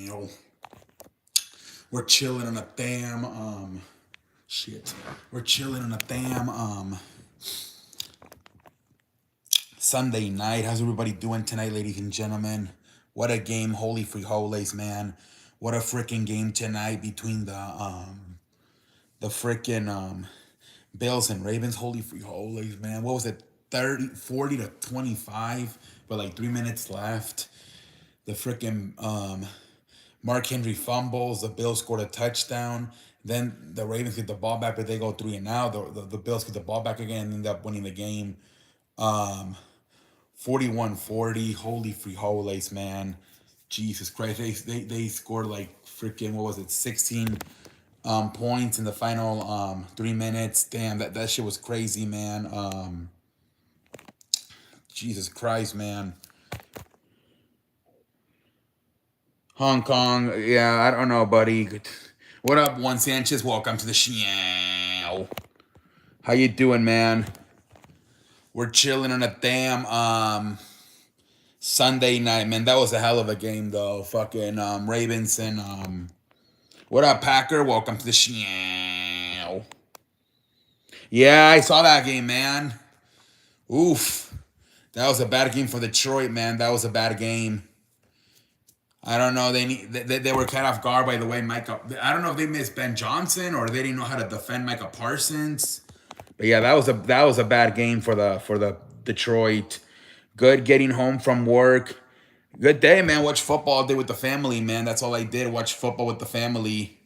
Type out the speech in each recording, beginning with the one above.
Yo, we're chilling on a damn shit. We're chilling on a damn Sunday night. How's everybody doing tonight, ladies and gentlemen? What a game, holy frijoles, man. What a freaking game tonight between the freaking Bills and Ravens. Holy frijoles, man. What was it? 40 to 25, but like 3 minutes left. The freaking Mark Henry fumbles. The Bills scored a touchdown. Then the Ravens get the ball back, but they go 3-and-out. The Bills get the ball back again and end up winning the game. 41-40. Holy frijoles, man. Jesus Christ. They scored like freaking, what was it, 16 points in the final 3 minutes. Damn, that shit was crazy, man. Jesus Christ, man. Hong Kong, yeah, I don't know, buddy. What up, Juan Sanchez? Welcome to the show. How you doing, man? We're chilling on a damn Sunday night, man. That was a hell of a game, though. Fucking Ravens and what up, Packer? Welcome to the show. Yeah, I saw that game, man. Oof, that was a bad game for Detroit, man. That was a bad game. I don't know. They were caught off guard by the way Micah. I don't know if they missed Ben Johnson or they didn't know how to defend Micah Parsons. But yeah, that was a bad game for the Detroit. Good getting home from work. Good day, man. Watch football all day with the family, man. That's all I did. Watch football with the family.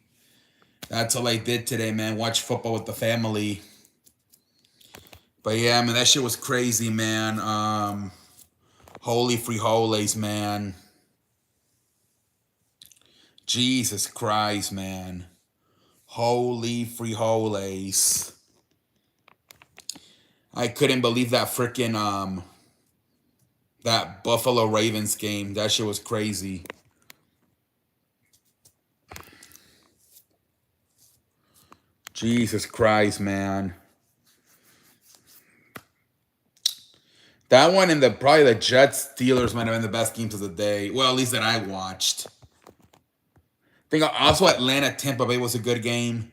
That's all I did today, man. Watch football with the family. But yeah, man, that shit was crazy, man. Holy frijoles, man. Jesus Christ, man. Holy frijoles. I couldn't believe that freaking that Buffalo Ravens game. That shit was crazy. Jesus Christ, man. That one and probably the Jets Steelers might have been the best games of the day. Well, at least that I watched. I think also Atlanta Tampa Bay was a good game.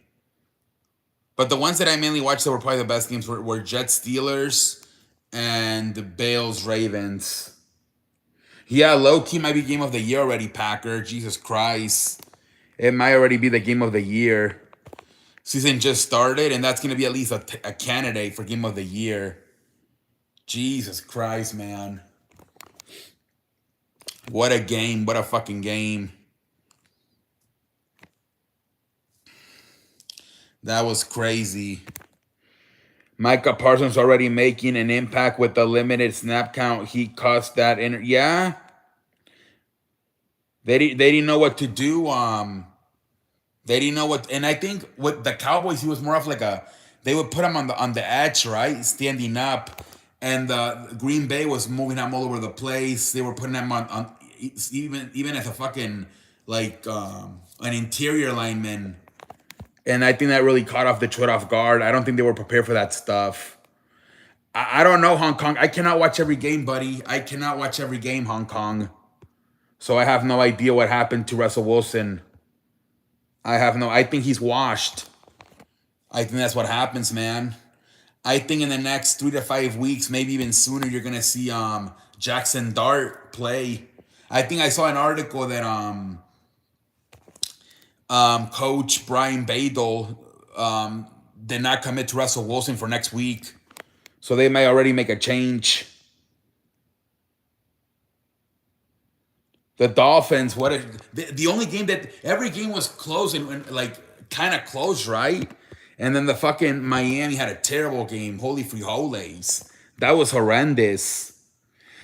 But the ones that I mainly watched that were probably the best games were Jets Steelers and the Bills Ravens. Yeah, low key might be game of the year already, Packer. Jesus Christ. It might already be the game of the year. Season just started, and that's going to be at least a candidate for game of the year. Jesus Christ, man. What a game. What a fucking game. That was crazy. Micah Parsons already making an impact with the limited snap count. He cost that in. Yeah. They didn't know what to do. They didn't know what, and I think with the Cowboys, he was more of like they would put him on the edge, right, standing up, and the Green Bay was moving him all over the place. They were putting him on even as a fucking like an interior lineman, and I think that really caught off Detroit off guard. I don't think they were prepared for that stuff. I don't know, Hong Kong. I cannot watch every game, buddy. I cannot watch every game, Hong Kong. So I have no idea what happened to Russell Wilson. I think he's washed. I think that's what happens, man. I think in the next 3 to 5 weeks, maybe even sooner, you're gonna see Jackson Dart play. I think I saw an article that Coach Brian Badel did not commit to Russell Wilson for next week. So they may already make a change. The Dolphins, the only game that every game was close and like kind of close, right? And then the fucking Miami had a terrible game. Holy frijoles. That was horrendous.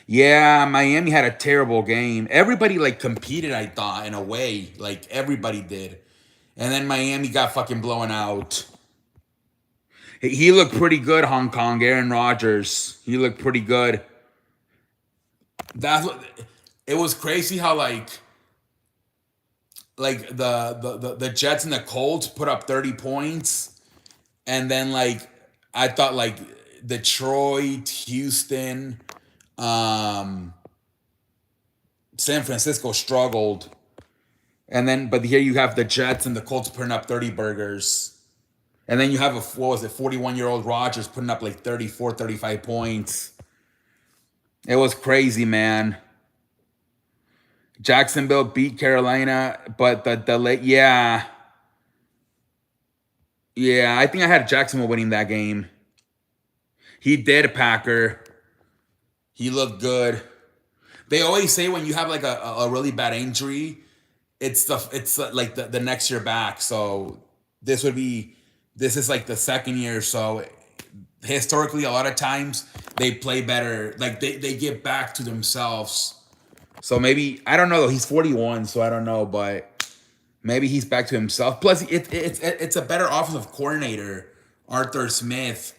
Yeah, Miami had a terrible game. Everybody like competed, I thought, in a way. Like everybody did. And then Miami got fucking blown out. He looked pretty good, Hong Kong. Aaron Rodgers. He looked pretty good. That's what it was crazy how like the Jets and the Colts put up 30 points, and then like I thought like Detroit, Houston, San Francisco struggled. And then, but here you have the Jets and the Colts putting up 30 burgers. And then you have what was it, 41-year-old Rodgers putting up like 34, 35 points. It was crazy, man. Jacksonville beat Carolina, but the late, yeah. Yeah, I think I had Jacksonville winning that game. He did, Packer. He looked good. They always say when you have like a really bad injury, it's like the next year back. So this is like the second year. So historically, a lot of times they play better. Like they get back to themselves. So maybe, I don't know though. He's 41, so I don't know, but maybe he's back to himself. Plus, it's a better offensive coordinator, Arthur Smith,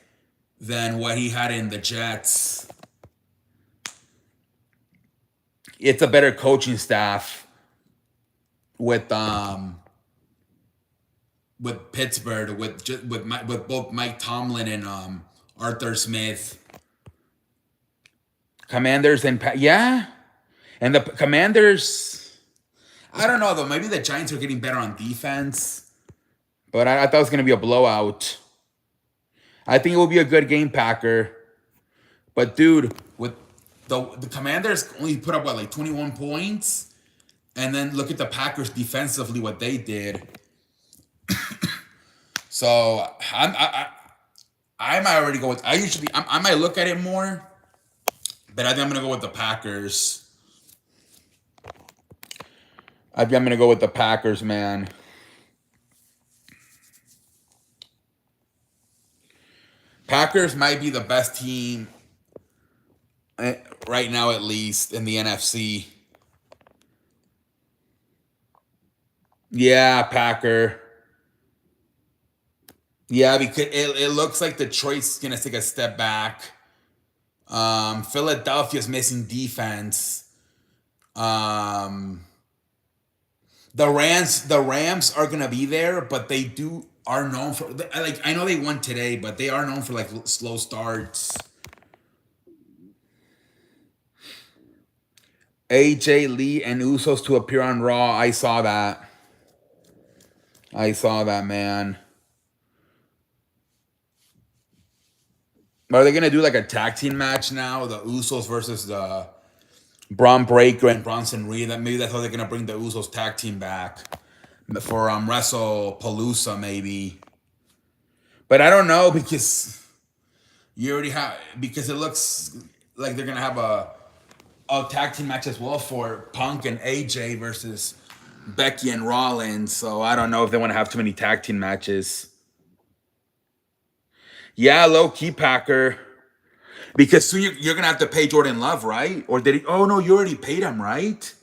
than what he had in the Jets. It's a better coaching staff with Pittsburgh, with both Mike Tomlin and Arthur Smith. Commanders and yeah, and the Commanders. I don't know though. Maybe the Giants are getting better on defense, but I thought it was gonna be a blowout. I think it will be a good game, Packer. But dude, with the Commanders only put up what, like 21 points, and then look at the Packers defensively, what they did. So I might already go with. I might look at it more, but I think I'm gonna go with the Packers. I think I'm gonna go with the Packers, man. Packers might be the best team right now, at least in the NFC. Yeah, Packer. Yeah, because it looks like Detroit's gonna take a step back. Philadelphia's missing defense. Um, the Rams are gonna be there, but they are known for, like, I know they won today, but they are known for like slow starts. AJ Lee and Usos to appear on Raw. I saw that. I saw that, man. Are they gonna do like a tag team match now? The Usos versus the Braun Breaker and Bronson Reed. Maybe that's how they're gonna bring the Usos tag team back for WrestlePalooza, maybe. But I don't know, because it looks like they're gonna have a tag team match as well for Punk and AJ versus Becky and Rollins. So I don't know if they want to have too many tag team matches. Yeah, low key, Packer. Because soon you're gonna have to pay Jordan Love, right? Or did he? Oh no, you already paid him, right?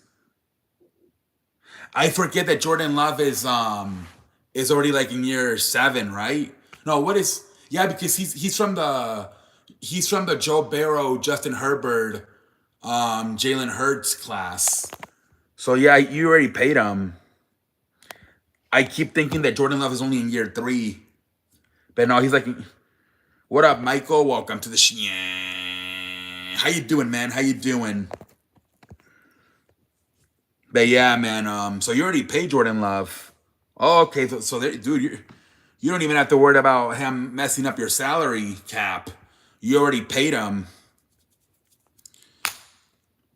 I forget that Jordan Love is already like in year 7, right? No, what is? Yeah, because he's from the Joe Burrow, Justin Herbert, Jalen Hurts class. So yeah, you already paid him. I keep thinking that Jordan Love is only in year 3, but no, he's like, what up, Michael? Welcome to the show. How you doing, man? How you doing? But yeah, man. So you already paid Jordan Love. Oh, okay. So there, dude, you don't even have to worry about him messing up your salary cap. You already paid him.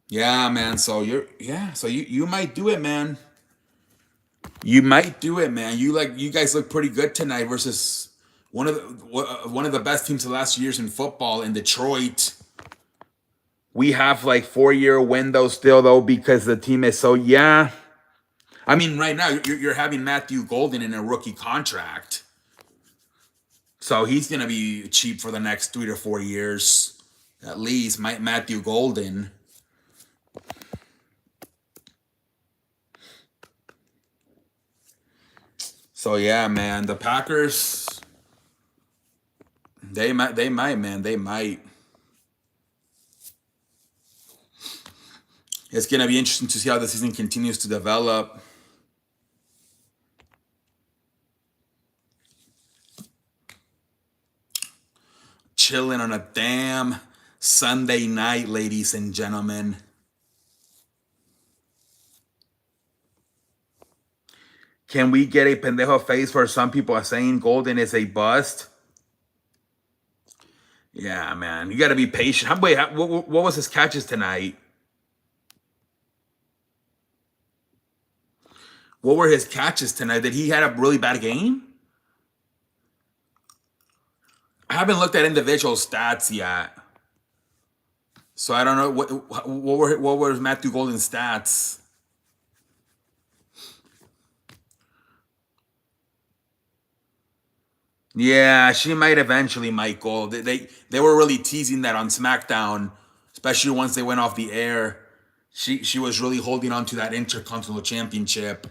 Yeah, man. So you might do it, man. You might do it, man. You guys look pretty good tonight versus one of the best teams the last few years in football in Detroit. We have like 4-year window still though, because the team is so, yeah. I mean, right now you're having Matthew Golden in a rookie contract, so he's gonna be cheap for the next 3 to 4 years at least. Matthew Golden. So yeah, man, the Packers, they might, man, they might. It's gonna be interesting to see how the season continues to develop. Chilling on a damn Sunday night, ladies and gentlemen. Can we get a pendejo face for some people are saying Golden is a bust? Yeah, man. You got to be patient. Wait, what was his catches tonight? What were his catches tonight? Did he had a really bad game? I haven't looked at individual stats yet. So I don't know what were Matthew Golden's stats. Yeah, she might eventually, Michael. They were really teasing that on SmackDown, especially once they went off the air. She was really holding on to that Intercontinental Championship.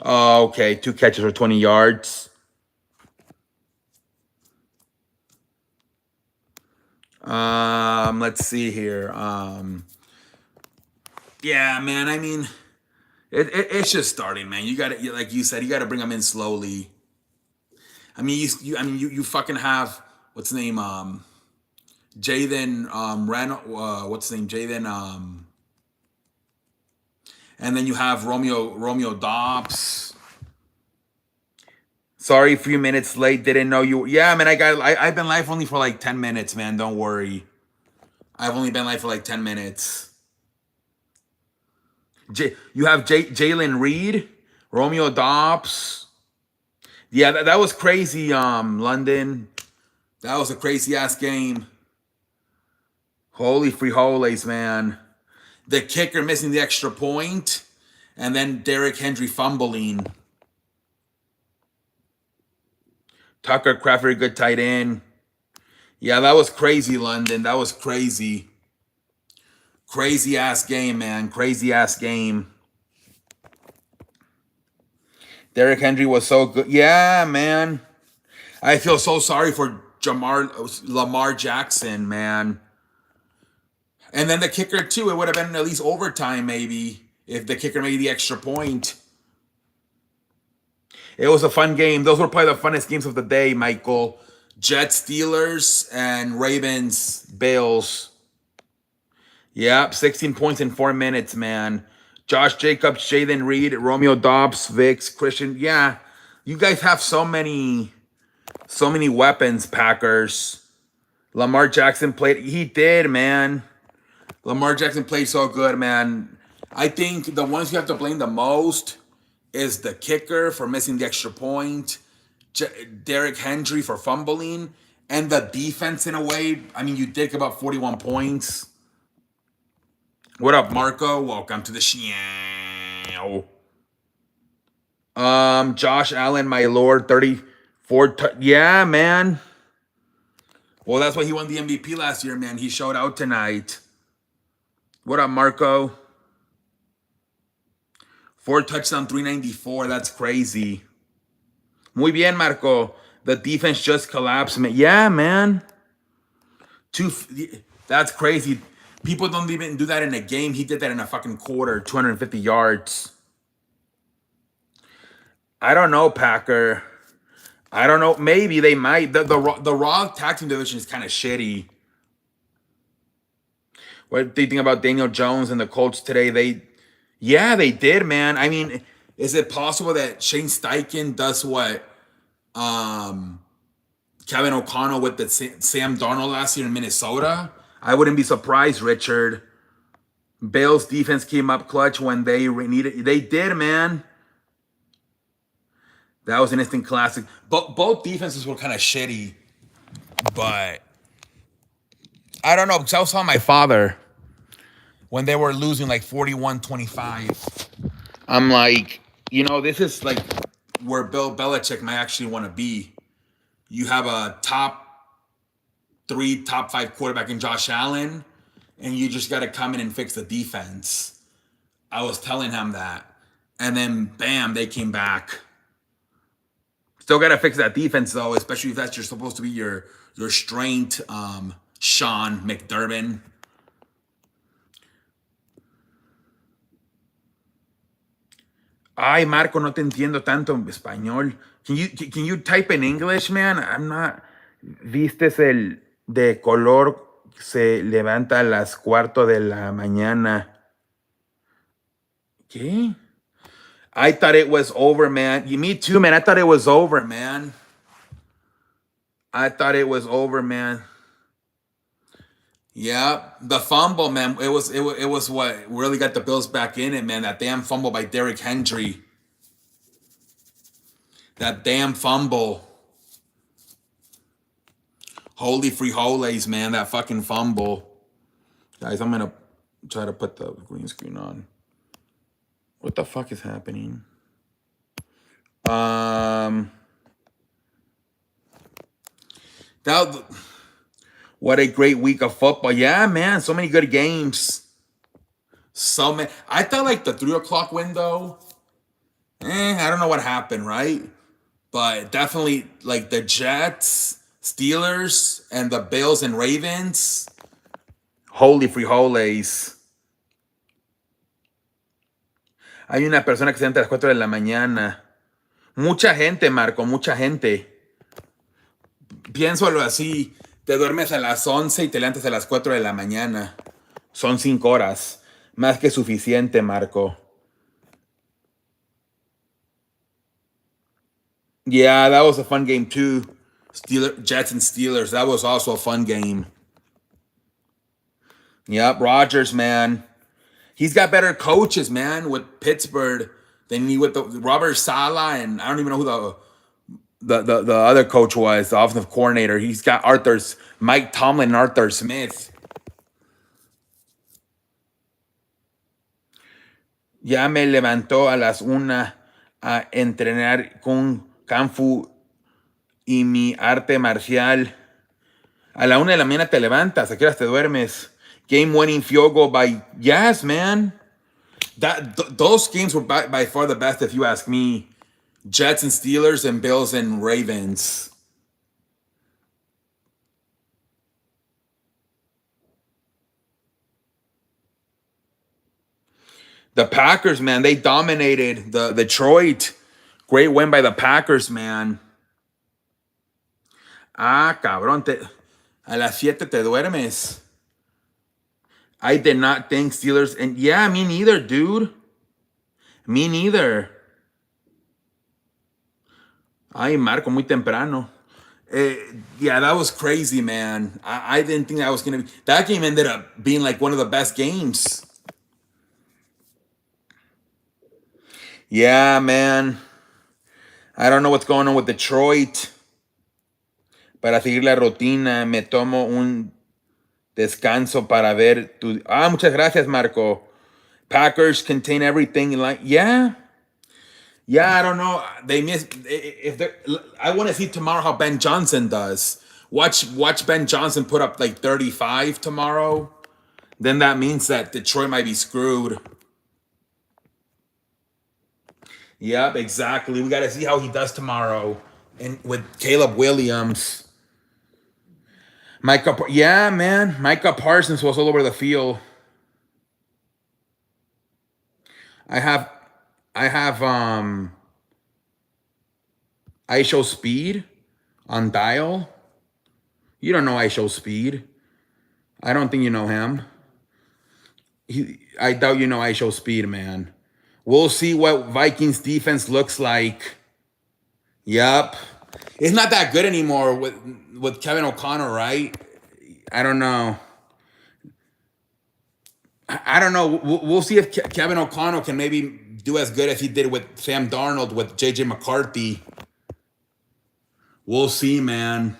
Oh, okay. 2 catches for 20 yards. Let's see here. Yeah, man. I mean, it's just starting, man. You got to, like you said, you got to bring them in slowly. I mean, you fucking have what's his name, Jathan, what's his name, Jathan, and then you have Romeo Dobbs. Sorry, a few minutes late. Didn't know you. Yeah, man. I've been live only for like 10 minutes, man. Don't worry. I've only been live for like 10 minutes. You have Jalen Reed, Romeo Dobbs. Yeah, that was crazy. London. That was a crazy ass game. Holy frijoles, man. The kicker missing the extra point, and then Derrick Henry fumbling. Tucker Kraft, very good tight end. Yeah, that was crazy, London. That was crazy. Crazy ass game, man. Crazy ass game. Derrick Henry was so good. Yeah, man. I feel so sorry for Lamar Jackson, man. And then the kicker, too. It would have been at least overtime, maybe, if the kicker made the extra point. It was a fun game. Those were probably the funnest games of the day, Michael. Jets, Steelers, and Ravens, Bills. Yep, 16 points in 4 minutes, man. Josh Jacobs, Jayden Reed, Romeo Dobbs, Vicks, Christian. Yeah, you guys have so many weapons, Packers. Lamar Jackson played. He did, man. Lamar Jackson played so good, man. I think the ones you have to blame the most is the kicker for missing the extra point, Derrick Henry for fumbling, and the defense in a way. I mean, you did about 41 points. What up, Marco? Welcome to the show. Josh Allen, my lord, 34. Yeah, man. Well, that's why he won the MVP last year, man. He showed out tonight. What up, Marco? 4 touchdown, 394. That's crazy. Muy bien, Marco. The defense just collapsed, man. Yeah, man. That's crazy. People don't even do that in a game. He did that in a fucking quarter, 250 yards. I don't know, Packer. I don't know. Maybe they might. The Raw tag team division is kind of shitty. What do you think about Daniel Jones and the Colts today? Yeah, they did, man. I mean, is it possible that Shane Steichen does what Kevin O'Connell with the Sam Darnold last year in Minnesota? I wouldn't be surprised, Richard. Bale's defense came up clutch when they needed. They did, man. That was an instant classic. Both defenses were kind of shitty, but I don't know, because I was telling my father when they were losing like 41-25. I'm like, this is like where Bill Belichick might actually want to be. You have a top 3, top 5 quarterback in Josh Allen, and you just got to come in and fix the defense. I was telling him that. And then, bam, they came back. Still got to fix that defense, though, especially if that's supposed to be your strength, Sean McDermott. Ay, Marco, no te entiendo tanto en español. Can you type in English, man? I'm not. ¿Vistes el de color se levanta a las 4:15 de la mañana? ¿Qué? I thought it was over, man. Me too, man. I thought it was over, man. I thought it was over, man. Yeah, the fumble, man. It was what really got the Bills back in it, man. That damn fumble by Derrick Henry. That damn fumble. Holy free holies, man. That fucking fumble. Guys, I'm gonna try to put the green screen on. What the fuck is happening? That what a great week of football. Yeah, man. So many good games. So many. I thought like the 3 o'clock window. I don't know what happened, right? But definitely like the Jets, Steelers, and the Bills and Ravens. Holy frijoles. Hay una persona que se entra a las 4 de la mañana. Mucha gente, Marco, mucha gente. Piénsalo así. Te duermes a las 11 y te levantas a las 4 de la mañana. Son 5 horas. Más que suficiente, Marco. Yeah, that was a fun game too. Jets and Steelers. That was also a fun game. Yep, Rodgers, man. He's got better coaches, man, with Pittsburgh than he with the Robert Saleh, and I don't even know who the other coach was, the offensive coordinator. He's got Mike Tomlin and Arthur Smith. Ya me levantó a las 1 a entrenar con Kung Fu y mi arte marcial. A la 1 de la mañana te levantas, ¿a qué horas te duermes? Game winning field goal by yes, man. Those games were by far the best, if you ask me. Jets and Steelers and Bills and Ravens. The Packers, man, they dominated the Detroit. Great win by the Packers, man. Ah, cabrón, a las 7 te duermes. I did not think Steelers, and yeah, me neither, dude. Me neither. Ay, Marco, muy temprano. Yeah, that was crazy, man. I didn't think that was going to be. That game ended up being like one of the best games. Yeah, man. I don't know what's going on with Detroit. Para seguir la rutina, me tomo un descanso para ver tu. Ah, muchas gracias, Marco. Packers contain everything. Like, yeah. Yeah, I don't know. They miss if they. I want to see tomorrow how Ben Johnson does. Watch Ben Johnson put up like 35 tomorrow. Then that means that Detroit might be screwed. Yep, exactly. We got to see how he does tomorrow, and with Caleb Williams. Yeah, man. Micah Parsons was all over the field. I have I show speed on dial. You don't know I show speed. I don't think you know him. I doubt you know I show speed, man. We'll see what Vikings defense looks like. Yup. It's not that good anymore with Kevin O'Connor, right? I don't know. I don't know. We'll see if Kevin O'Connell can maybe do as good as he did with Sam Darnold with J.J. McCarthy. We'll see, man.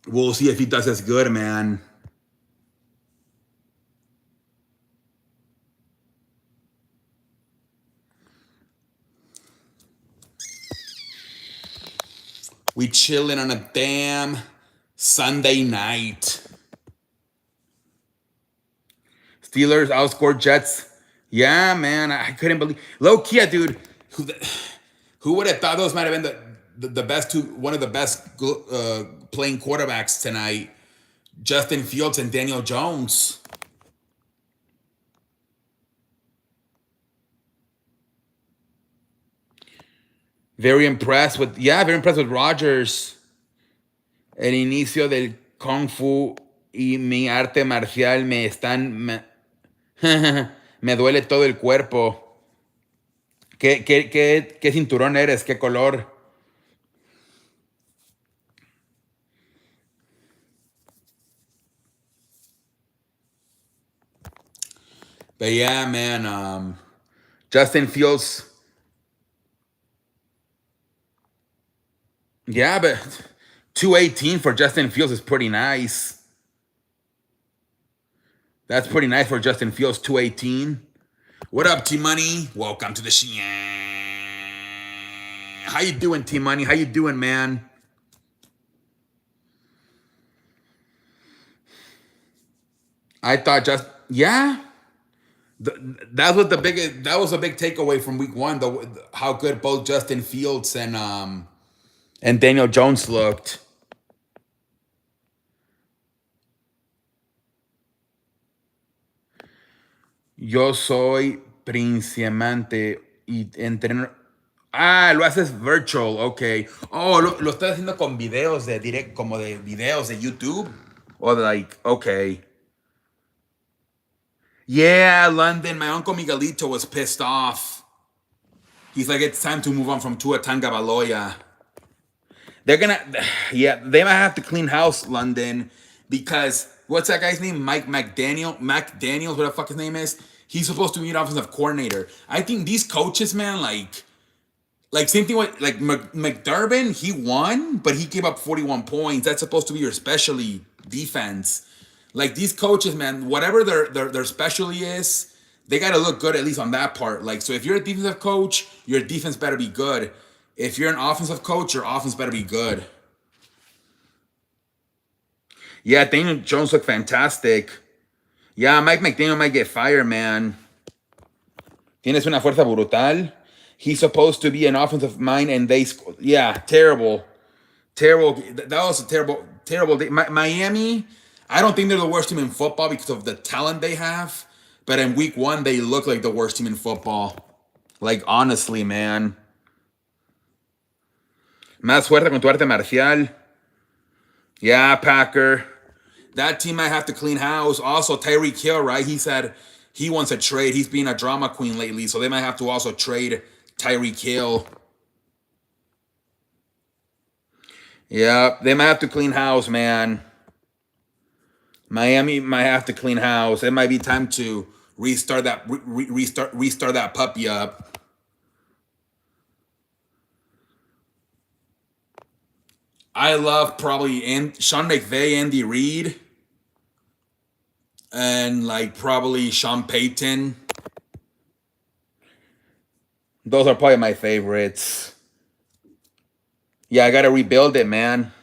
We'll see if he does as good, man. We chilling on a damn Sunday night. Steelers outscored Jets. Yeah, man, I couldn't believe. Low key, dude. Who would have thought those might have been the best one of the best playing quarterbacks tonight? Justin Fields and Daniel Jones. Very impressed with Rodgers. El inicio del Kung Fu y mi arte marcial me Me duele todo el cuerpo. ¿Qué cinturón eres? ¿Qué color? But yeah, man. Justin Fields. Yeah, but 218 for Justin Fields is pretty nice. That's pretty nice for Justin Fields, 218. What up, T-Money? Welcome to the show. How you doing, T-Money? How you doing, man? I thought yeah. That was a big takeaway from week one, though, how good both Justin Fields and Daniel Jones looked. Yo soy principiante y entreno. Ah, lo haces virtual, ok. Oh, lo estás haciendo con videos de direct, como de videos de YouTube. Or like, okay. Yeah, London. My uncle Miguelito was pissed off. He's like, it's time to move on from Tua Tagovailoa. They're gonna, yeah, they might have to clean house, London, because what's that guy's name? McDaniels, what the fuck his name is. He's supposed to be an offensive coordinator. I think these coaches, man, like same thing with like McDermott. He won, but he gave up 41 points. That's supposed to be your specialty defense. Like these coaches, man, whatever their specialty is, they got to look good at least on that part. Like, so if you're a defensive coach, your defense better be good. If you're an offensive coach, your offense better be good. Yeah, Daniel Jones looked fantastic. Yeah, Mike McDaniel might get fired, man. Tienes una fuerza brutal. He's supposed to be an offensive mind, and yeah, terrible. Terrible. That was a terrible day. Miami, I don't think they're the worst team in football because of the talent they have. But in week one, they look like the worst team in football. Like, honestly, man. Más fuerte con tu arte marcial. Yeah, Packer. That team might have to clean house. Also, Tyreek Hill, right? He said he wants a trade. He's being a drama queen lately, so they might have to also trade Tyreek Hill. Yeah, they might have to clean house, man. Miami might have to clean house. It might be time to restart that puppy up. I love probably Sean McVay, Andy Reid, and like probably Sean Payton. Those are probably my favorites. Yeah, I gotta rebuild it, man.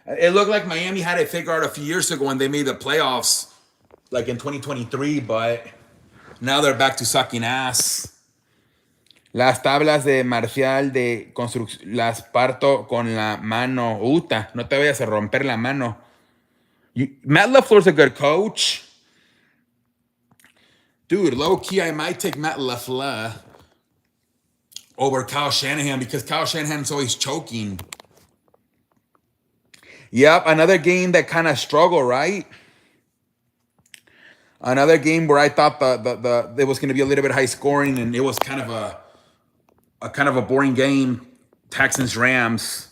It looked like Miami had it figured out a few years ago when they made the playoffs, like in 2023, but now they're back to sucking ass. Las tablas de Marcial de construcción las parto con la mano. Uta, no te vayas a romper la mano. Matt LaFleur's a good coach. Dude, low key, I might take Matt LaFleur over Kyle Shanahan because Kyle Shanahan's always choking. Yep, another game that kind of struggled, right? Another game where I thought it was going to be a little bit high scoring, and it was kind of a boring game. Texans Rams.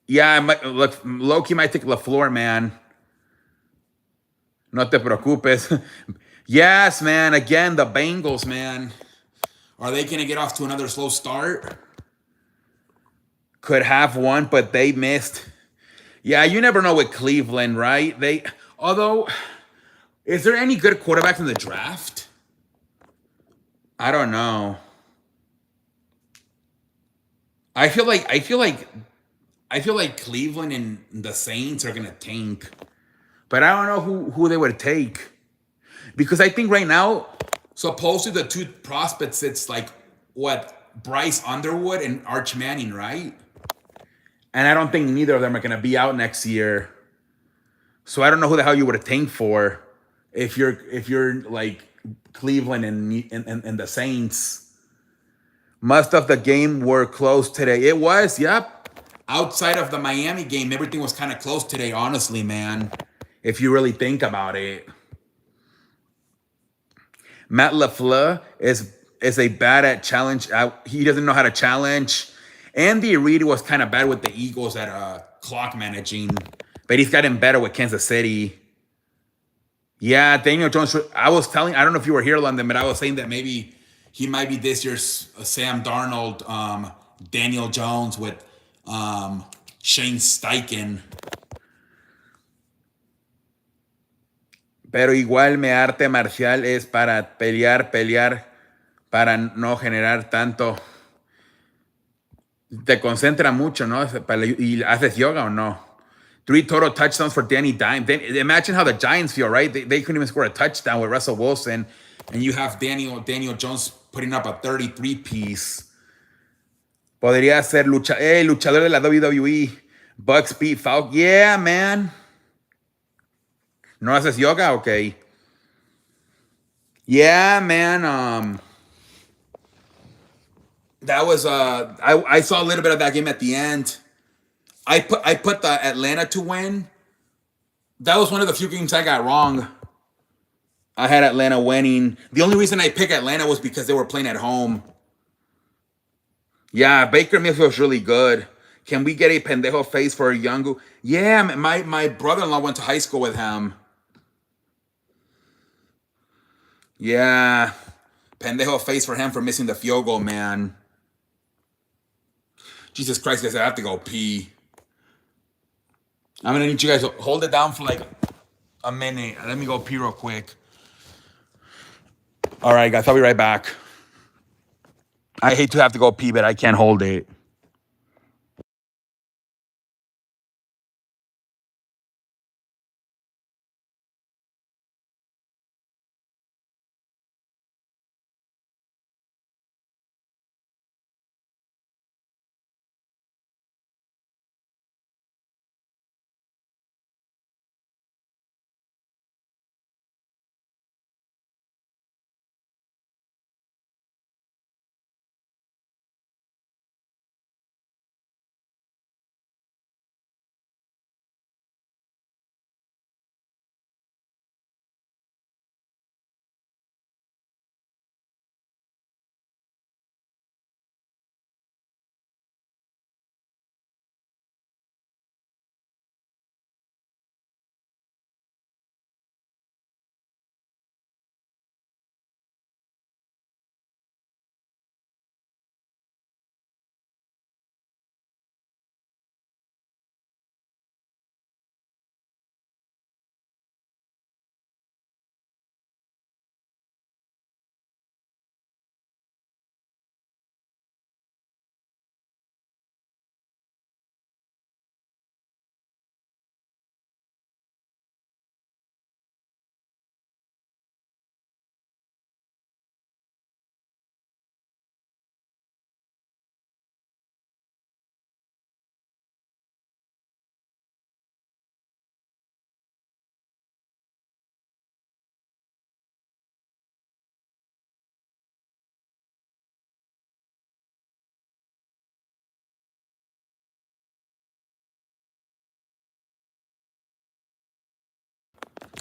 Yeah, I might look. Loki might take LaFleur, man. No te preocupes. Yes, man. Again, the Bengals, man. Are they going to get off to another slow start? Could have one, but they missed. Yeah, you never know with Cleveland, right? Although, is there any good quarterbacks in the draft? I don't know. I feel like Cleveland and the Saints are gonna tank, but I don't know who they would take, because I think right now, supposedly the two prospects, it's like what, Bryce Underwood and Arch Manning, right? And I don't think neither of them are gonna be out next year. So I don't know who the hell you would tank for if you're like Cleveland and the Saints. Most of the game were close today. It was, yep. Outside of the Miami game, everything was kind of close today, honestly, man. If you really think about it. Matt LaFleur is a bad at challenge. He doesn't know how to challenge. Andy Reid was kind of bad with the Eagles at clock managing, but he's gotten better with Kansas City. Yeah, Daniel Jones. I don't know if you were here, London, but I was saying that maybe he might be this year's Sam Darnold, Daniel Jones with Shane Steichen. Pero igual mi arte marcial es para pelear, para no generar tanto. Te concentra mucho, ¿no? ¿Y haces yoga o no? 3 total touchdowns for Danny Dimes. Imagine how the Giants feel, right? They couldn't even score a touchdown with Russell Wilson, and you have Daniel Jones putting up a 33 piece. Podría ser luchador de la WWE. Bucks beat Falcons. Yeah, man. ¿No haces yoga? Okay. Yeah, man. That was I saw a little bit of that game at the end. I put the Atlanta to win. That was one of the few games I got wrong. I had Atlanta winning. The only reason I picked Atlanta was because they were playing at home. Yeah, Baker Mayfield's really good. Can we get a pendejo face for a Youngu? Yeah, my brother-in-law went to high school with him. Yeah. Pendejo face for him for missing the field goal, man. Jesus Christ, guys, I have to go pee. I'm going to need you guys to hold it down for like a minute. Let me go pee real quick. All right, guys, I'll be right back. I hate to have to go pee, but I can't hold it.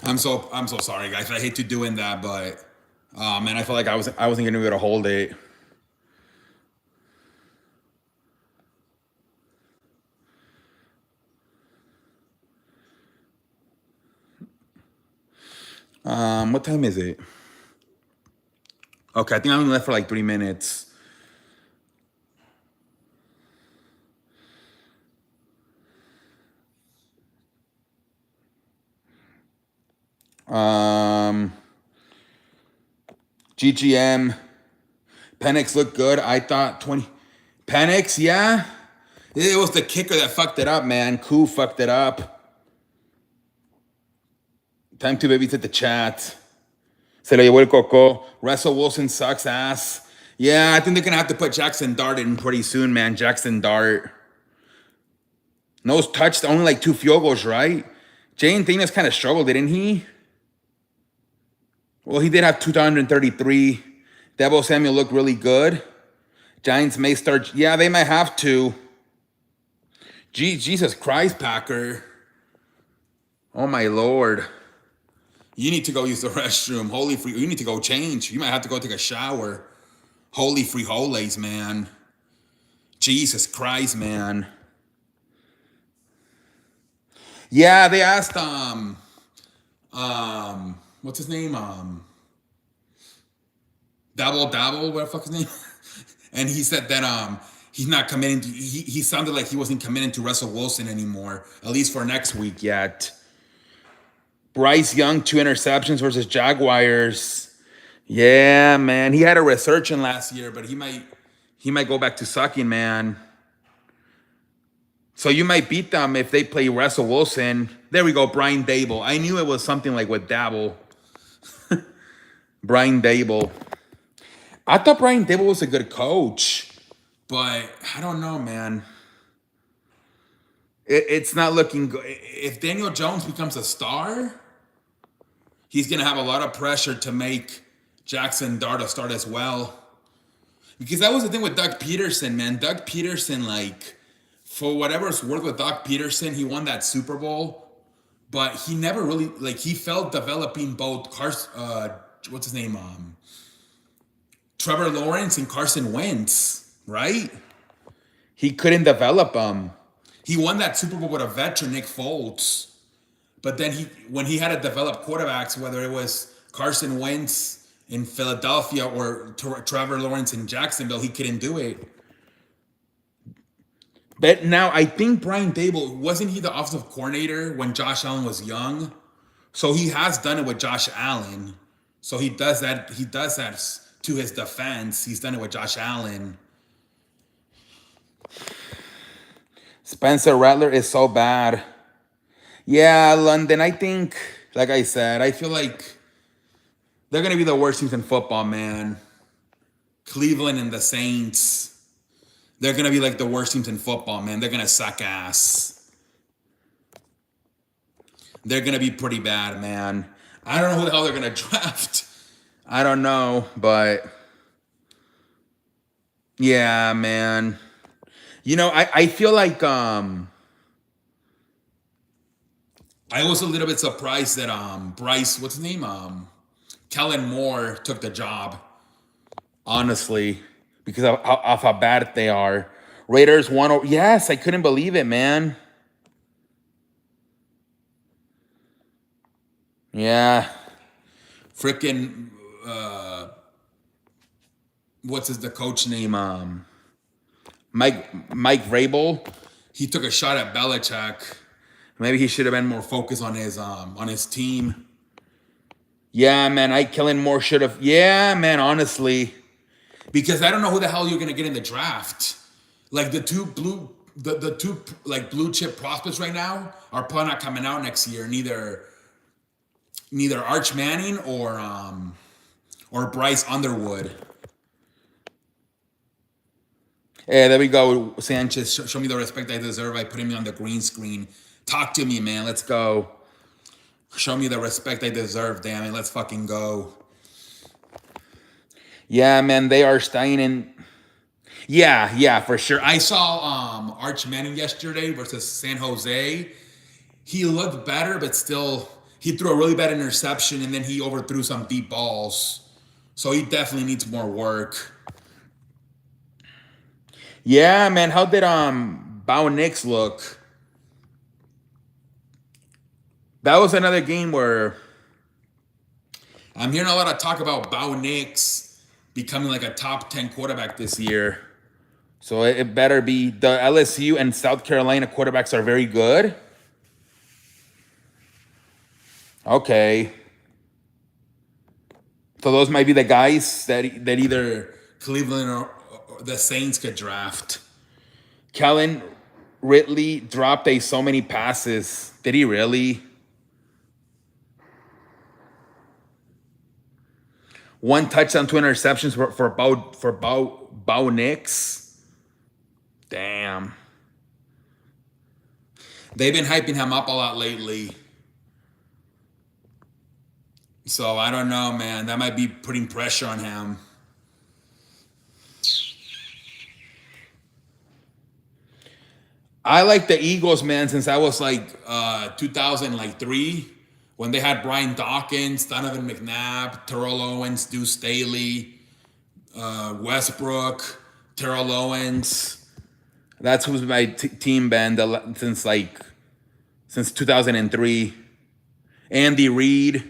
I'm so sorry, guys. I hate to doing that, but man, I felt like I wasn't gonna be able to hold it. What time is it? Okay, I think I'm only left for like 3 minutes. GGM. Penix looked good. I thought 20. Penix, yeah. It was the kicker that fucked it up, man. Koo fucked it up. Time to babysit the chat. Se lo llevó el coco. Russell Wilson sucks ass. Yeah, I think they're gonna have to put Jackson Dart in pretty soon, man. Jackson Dart. Nose touched only like 2 field goals, right? Jane Daniels kind of struggled, didn't he? Well, he did have 233. Deebo Samuel looked really good. Giants may start. Yeah, they might have to. Jesus Christ, Packer. Oh, my Lord. You need to go use the restroom. Holy free. You need to go change. You might have to go take a shower. Holy frijoles, man. Jesus Christ, man. Yeah, they asked what's his name? Dabble, what the fuck his name? And he said that he's not committing to, he sounded like he wasn't committing to Russell Wilson anymore, at least for next week yet. Bryce Young, 2 interceptions versus Jaguars. Yeah, man. He had a resurgence last year, but he might go back to sucking, man. So you might beat them if they play Russell Wilson. There we go, Brian Dable. I knew it was something like with Dabble. Brian Dable. I thought Brian Dable was a good coach, but I don't know, man. It's not looking good. If Daniel Jones becomes a star, he's going to have a lot of pressure to make Jackson Dart a start as well. Because that was the thing with Doug Peterson, man. Doug Peterson, like, for whatever it's worth with Doug Peterson, he won that Super Bowl, but he never really, like, he felt developing both what's his name? Trevor Lawrence and Carson Wentz, right? He couldn't develop them. He won that Super Bowl with a veteran, Nick Foles. But then when he had to develop quarterbacks, whether it was Carson Wentz in Philadelphia or Trevor Lawrence in Jacksonville, he couldn't do it. But now I think Brian Dable, wasn't he the offensive coordinator when Josh Allen was young? So he has done it with Josh Allen. So he does that to his defense. He's done it with Josh Allen. Spencer Rattler is so bad. Yeah, London, I think, like I said, I feel like they're going to be the worst teams in football, man. Cleveland and the Saints, they're going to be like the worst teams in football, man. They're going to suck ass. They're going to be pretty bad, man. I don't know who the hell they're going to draft. I don't know, but yeah, man. You know, I feel like I was a little bit surprised that Bryce, what's his name? Kellen Moore took the job. Honestly, because of how bad they are. Raiders won. Yes, I couldn't believe it, man. Yeah. Freaking what's the coach name? Mike Vrabel. He took a shot at Belichick. Maybe he should have been more focused on his team. Yeah, man. Kellen Moore should have. Yeah, man. Honestly, because I don't know who the hell you're gonna get in the draft. Like the two blue chip prospects right now are probably not coming out next year. Neither Arch Manning or Bryce Underwood. Yeah, there we go. Sanchez, show me the respect I deserve by putting me on the green screen. Talk to me, man. Let's go. Show me the respect I deserve, damn it. Let's fucking go. Yeah, man, they are staying in. Yeah, for sure. I saw Arch Manning yesterday versus San Jose. He looked better, but still, he threw a really bad interception, and then he overthrew some deep balls. So he definitely needs more work. Yeah, man. How did Bo Nix look? That was another game where I'm hearing a lot of talk about Bo Nix becoming like a top 10 quarterback this year. So it better be. The LSU and South Carolina quarterbacks are very good. Okay. So those might be the guys that either Cleveland or the Saints could draft. Kellen Ridley dropped so many passes. Did he really? One touchdown, 2 interceptions for Bo Nix. Damn. They've been hyping him up a lot lately. So I don't know, man. That might be putting pressure on him. I like the Eagles, man, since I was like 2003 When they had Brian Dawkins, Donovan McNabb, Terrell Owens, Deuce Staley, Westbrook, Terrell Owens. That's who's my team been since 2003. Andy Reid,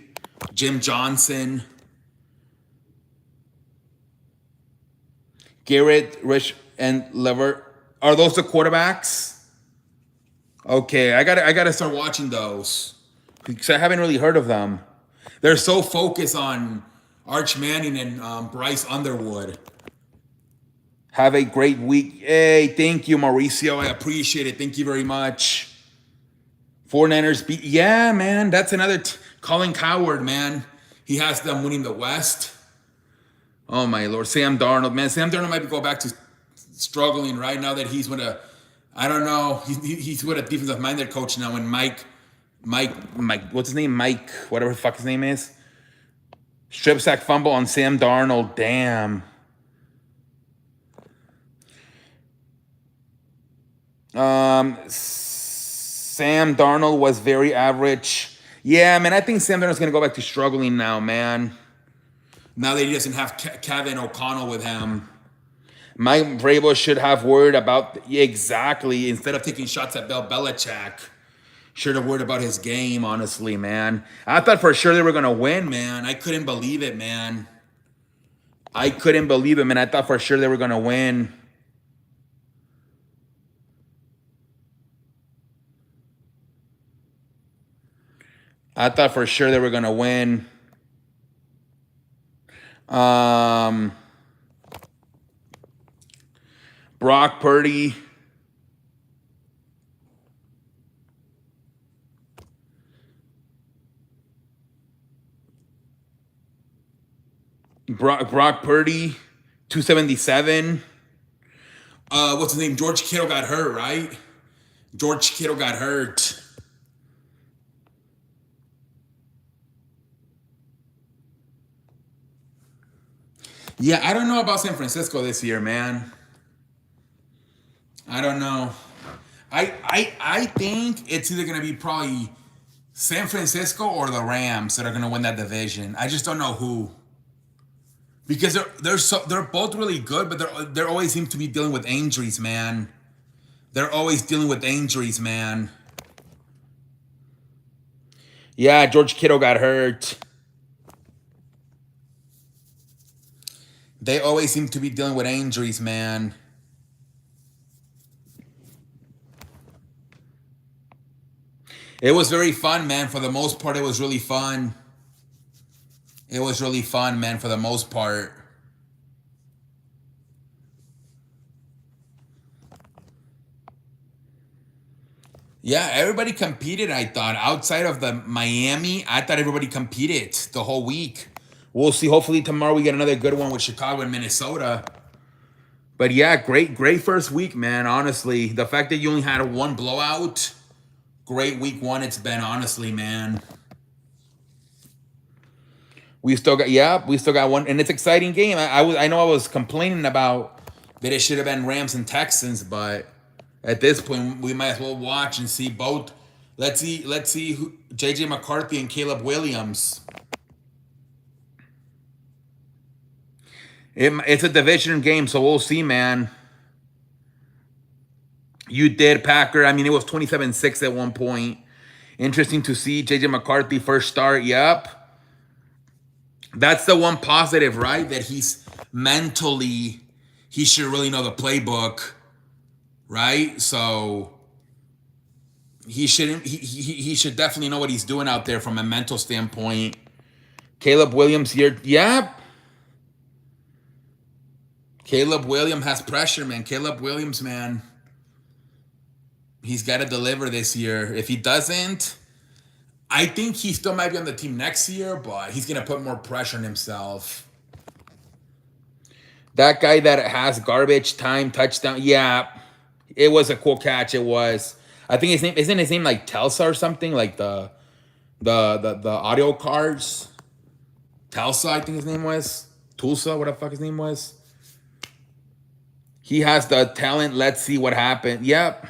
Jim Johnson, Garrett, Rich, and Lever. Are those the quarterbacks? Okay, I gotta start watching those because I haven't really heard of them. They're so focused on Arch Manning and Bryce Underwood. Have a great week. Hey, thank you, Mauricio. I appreciate it. Thank you very much. 49ers beat. Yeah, man. That's another. Colin Cowherd, man. He has them winning the West. Oh, my Lord. Sam Darnold, man. Sam Darnold might go back to struggling right now that he's with a. I don't know. He's with a defensive-minded coach now. And Mike, what's his name? Mike, whatever the fuck his name is. Strip sack fumble on Sam Darnold. Damn. Sam Darnold was very average. Yeah, man, I think Sam Darnold's going to go back to struggling now, man. Now that he doesn't have Kevin O'Connell with him. Mike Vrabel should have worried about, exactly, instead of taking shots at Bill Belichick, should have worried about his game, honestly, man. I thought for sure they were going to win, man. I couldn't believe it, man. I couldn't believe it, man. I thought for sure they were going to win. I thought for sure they were going to win. Brock Purdy. Brock Purdy, 277. What's his name? George Kittle got hurt, right? George Kittle got hurt. Yeah, I don't know about San Francisco this year, man. I don't know. I think it's either going to be probably San Francisco or the Rams that are going to win that division. I just don't know who. Because they're both really good, but they always seem to be dealing with injuries, man. They're always dealing with injuries, man. Yeah, George Kittle got hurt. They always seem to be dealing with injuries, man. It was very fun, man. For the most part, it was really fun. It was really fun, man, for the most part. Yeah, everybody competed, I thought. Outside of the Miami, I thought everybody competed the whole week. We'll see. Hopefully tomorrow we get another good one with Chicago and Minnesota. But yeah, great first week, man, honestly. The fact that you only had one blowout, great week one it's been, honestly, man. We still got one, and it's an exciting game. I know I was complaining about that it should have been Rams and Texans, but at this point we might as well watch and see both. Let's see who, JJ McCarthy and Caleb Williams. It's a division game, so we'll see, man. You did, Packer. I mean, it was 27-6 at one point. Interesting to see JJ McCarthy first start. Yep. That's the one positive, right? That he's mentally, he should really know the playbook, right? So he should definitely know what he's doing out there from a mental standpoint. Caleb Williams here. Yep. Caleb Williams has pressure, man. Caleb Williams, man. He's got to deliver this year. If he doesn't, I think he still might be on the team next year, but he's going to put more pressure on himself. That guy that has garbage time touchdown. Yeah, it was a cool catch. It was. I think his name, isn't his name like Telsa or something? Like the audio cards. Telsa, I think his name was. Tulsa, what the fuck his name was. He has the talent. Let's see what happened. Yep.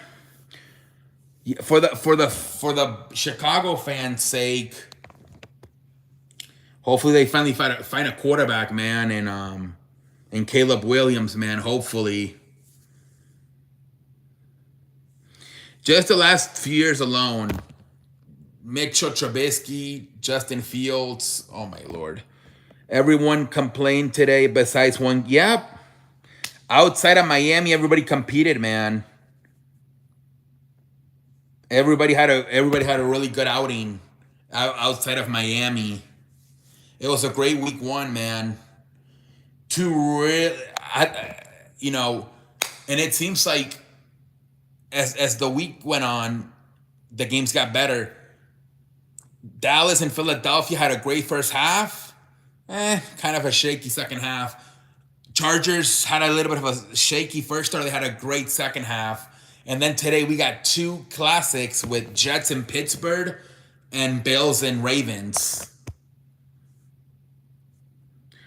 For the Chicago fans' sake, Hopefully they finally find a quarterback, man, and Caleb Williams, man. Hopefully, just the last few years alone, Mitchell Trubisky, Justin Fields. Oh my lord! Everyone complained today, besides one. Yep. Outside of Miami, everybody competed, man. Everybody had a really good outing outside of Miami. It was a great week one, man. To really, you know, and it seems like as the week went on, the games got better. Dallas and Philadelphia had a great first half. Kind of a shaky second half. Chargers had a little bit of a shaky first start. They had a great second half. And then today we got two classics with Jets in Pittsburgh and Bills and Ravens.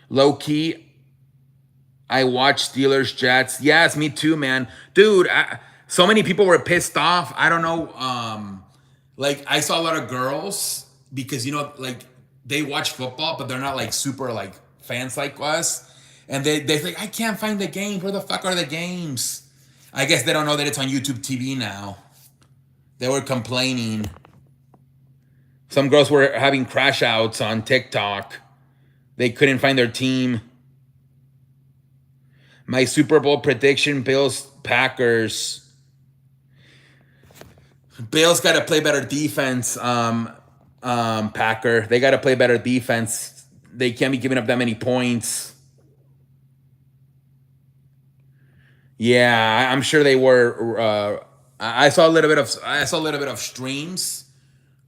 Low key, I watched Steelers Jets. Yes, me too, man. Dude, so many people were pissed off. I don't know. Like I saw a lot of girls because like they watch football, but they're not like super like fans like us. And they think, I can't find the game. Where the fuck are the games? I guess they don't know that it's on YouTube TV now. They were complaining. Some girls were having crash outs on TikTok. They couldn't find their team. My Super Bowl prediction, Bills, Packers. Bills got to play better defense, Packer. They got to play better defense. They can't be giving up that many points. Yeah, I'm sure they were. I saw a little bit of streams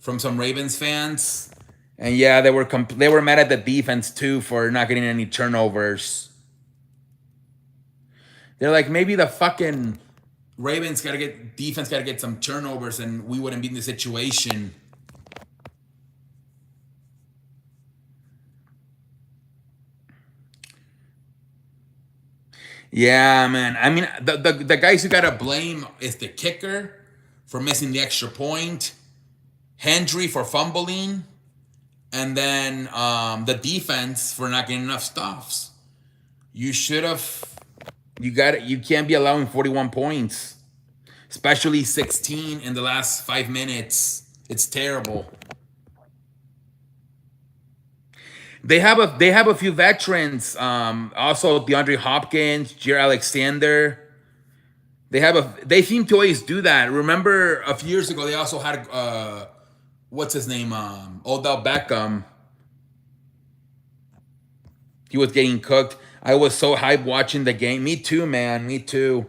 from some Ravens fans, and yeah, they were mad at the defense too for not getting any turnovers. They're like, maybe the fucking Ravens got to get some turnovers, and we wouldn't be in the situation. Yeah, man. I mean, the guys who gotta blame is the kicker for missing the extra point, Hendry for fumbling, and then the defense for not getting enough stuffs. You should have. You can't be allowing 41 points, especially 16 in the last 5 minutes. It's terrible. They have a few veterans. Also DeAndre Hopkins, Jair Alexander. They seem to always do that. Remember a few years ago they also had what's his name? Odell Beckham. He was getting cooked. I was so hyped watching the game. Me too, man. Me too.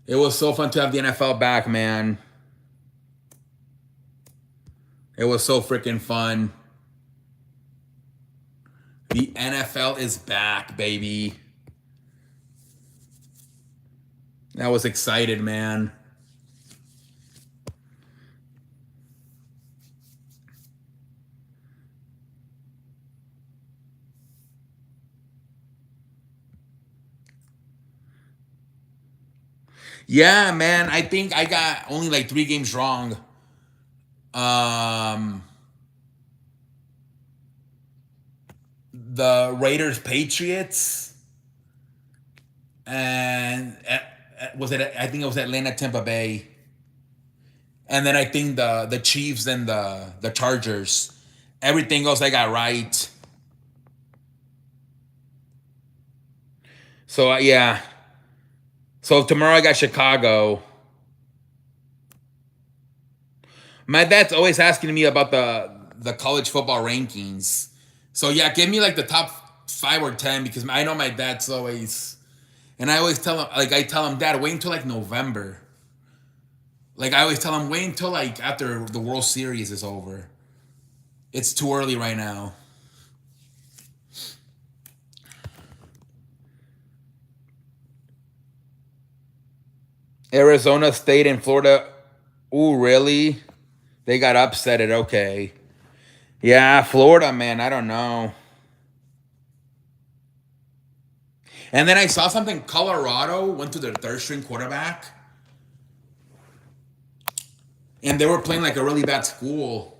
It was so fun to have the NFL back, man. It was so freaking fun. The NFL is back, baby. I was excited, man. Yeah, man. I think I got only like 3 games wrong. The Raiders Patriots and I think it was Atlanta Tampa Bay. And then I think the Chiefs and the Chargers. Everything else I got right. So yeah. So tomorrow I got Chicago. My dad's always asking me about the college football rankings. So yeah, give me like the top 5 or 10 because I know my dad's always, and I always tell him, like I tell him, Dad, wait until like November. Like I always tell him, wait until like after the World Series is over. It's too early right now. Arizona State and Florida. Ooh, really? They got upset at okay. Yeah, Florida, man, I don't know. And then I saw something. Colorado went to their third string quarterback, and they were playing like a really bad school.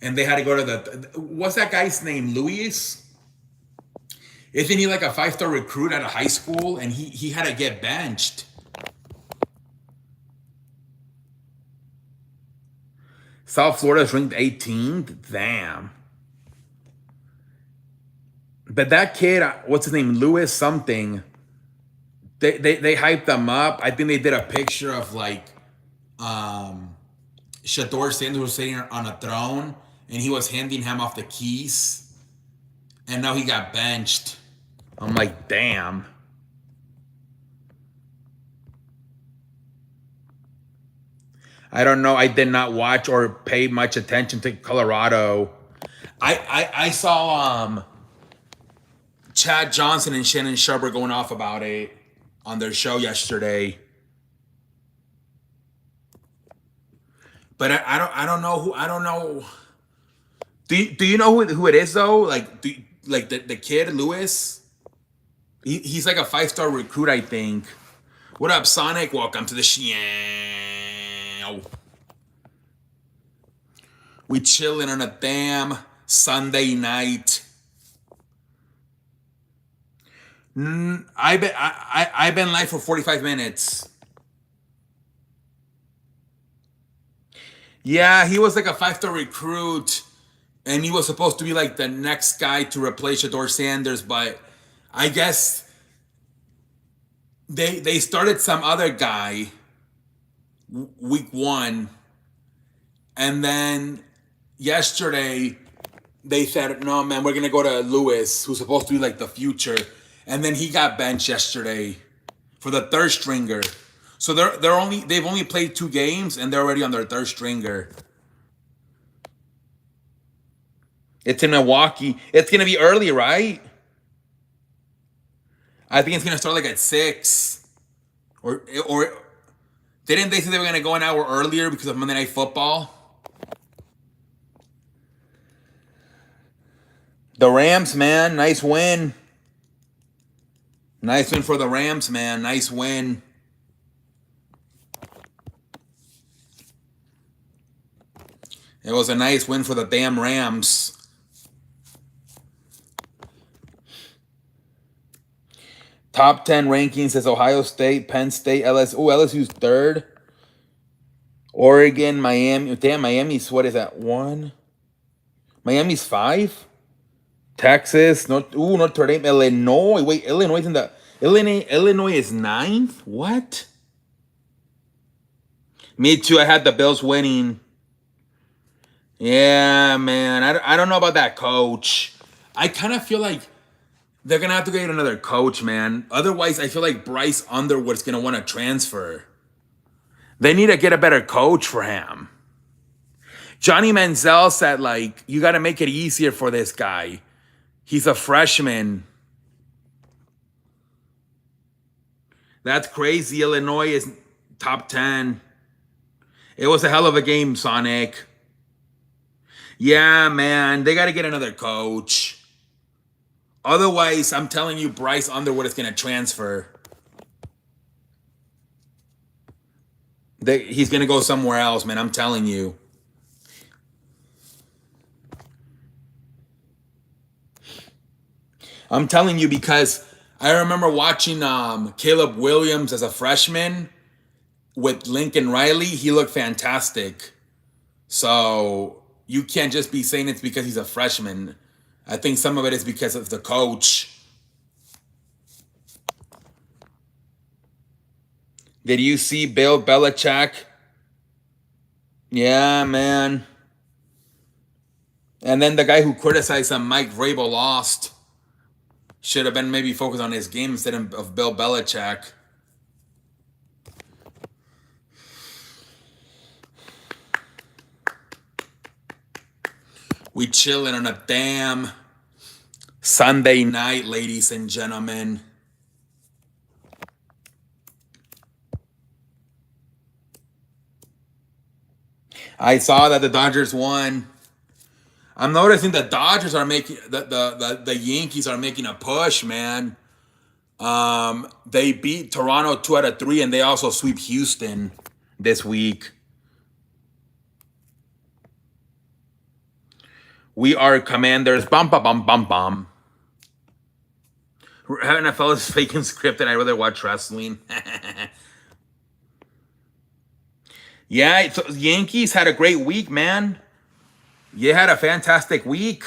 and they had to go to what's that guy's name? Luis? Isn't he like a 5-star recruit out of high school? And he had to get benched. South Florida's ranked 18th. Damn. But that kid, what's his name? Lewis something. They hyped them up. I think they did a picture of like Shador Sanders was sitting on a throne and he was handing him off the keys. And now he got benched. I'm like, damn. I don't know. I did not watch or pay much attention to Colorado. I saw Chad Johnson and Shannon Sharpe going off about it on their show yesterday. But I don't know who. I don't know. Do you know who it is though? Like the kid Lewis. He's like a 5-star recruit, I think. What up, Sonic? Welcome to the show. We chilling on a damn Sunday night. I've been live for 45 minutes. Yeah, he was like a 5-star recruit, and he was supposed to be like the next guy to replace Shador Sanders, but I guess they started some other guy week 1, and then yesterday they said, no man, we're gonna go to Lewis, who's supposed to be like the future, and then he got benched yesterday for the third stringer. So they've only played 2 games and they're already on their third stringer. It's in Milwaukee. It's gonna be early, right? I think it's gonna start like at 6. Or didn't they say they were gonna go an hour earlier because of Monday Night Football? The Rams, man, nice win. Nice win for the Rams, man. Nice win. It was a nice win for the damn Rams. Top 10 rankings says Ohio State, Penn State, LSU. Oh, LSU's 3rd. Oregon, Miami. Damn, Miami's, what is that, 1? Miami's 5. Texas, Notre Dame, Illinois. Wait, Illinois is in the... Illinois is 9th? What? Me too. I had the Bills winning. Yeah, man. I don't know about that coach. I kind of feel like they're going to have to get another coach, man. Otherwise, I feel like Bryce Underwood's going to want to transfer. They need to get a better coach for him. Johnny Manziel said, like, you got to make it easier for this guy. He's a freshman. That's crazy. Illinois is top 10. It was a hell of a game, Sonic. Yeah, man. They got to get another coach. Otherwise, I'm telling you, Bryce Underwood is going to transfer. He's going to go somewhere else, man. I'm telling you. I'm telling you because I remember watching Caleb Williams as a freshman with Lincoln Riley. He looked fantastic. So you can't just be saying it's because he's a freshman. I think some of it is because of the coach. Did you see Bill Belichick? Yeah, man. And then the guy who criticized him, Mike Vrabel, lost. Should have been maybe focused on his game instead of Bill Belichick. We chilling on a damn Sunday night, ladies and gentlemen. I saw that the Dodgers won. I'm noticing the Dodgers are making the Yankees are making a push, man. They beat Toronto 2 out of 3, and they also sweep Houston this week. We are Commanders. Bum bum bum bum bum. NFL is faking script, and I'd rather watch wrestling. Yeah, so Yankees had a great week, man. You had a fantastic week.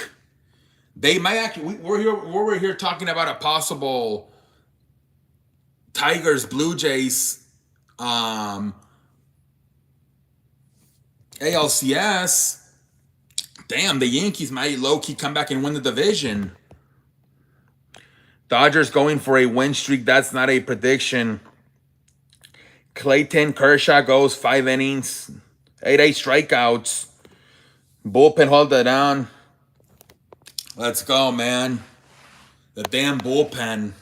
They might actually. We're here talking about a possible Tigers Blue Jays ALCS. Damn, the Yankees might low key come back and win the division. Dodgers going for a win streak. That's not a prediction. Clayton Kershaw goes 5 innings, 8 strikeouts. Bullpen hold it down. Let's go, man. The damn bullpen.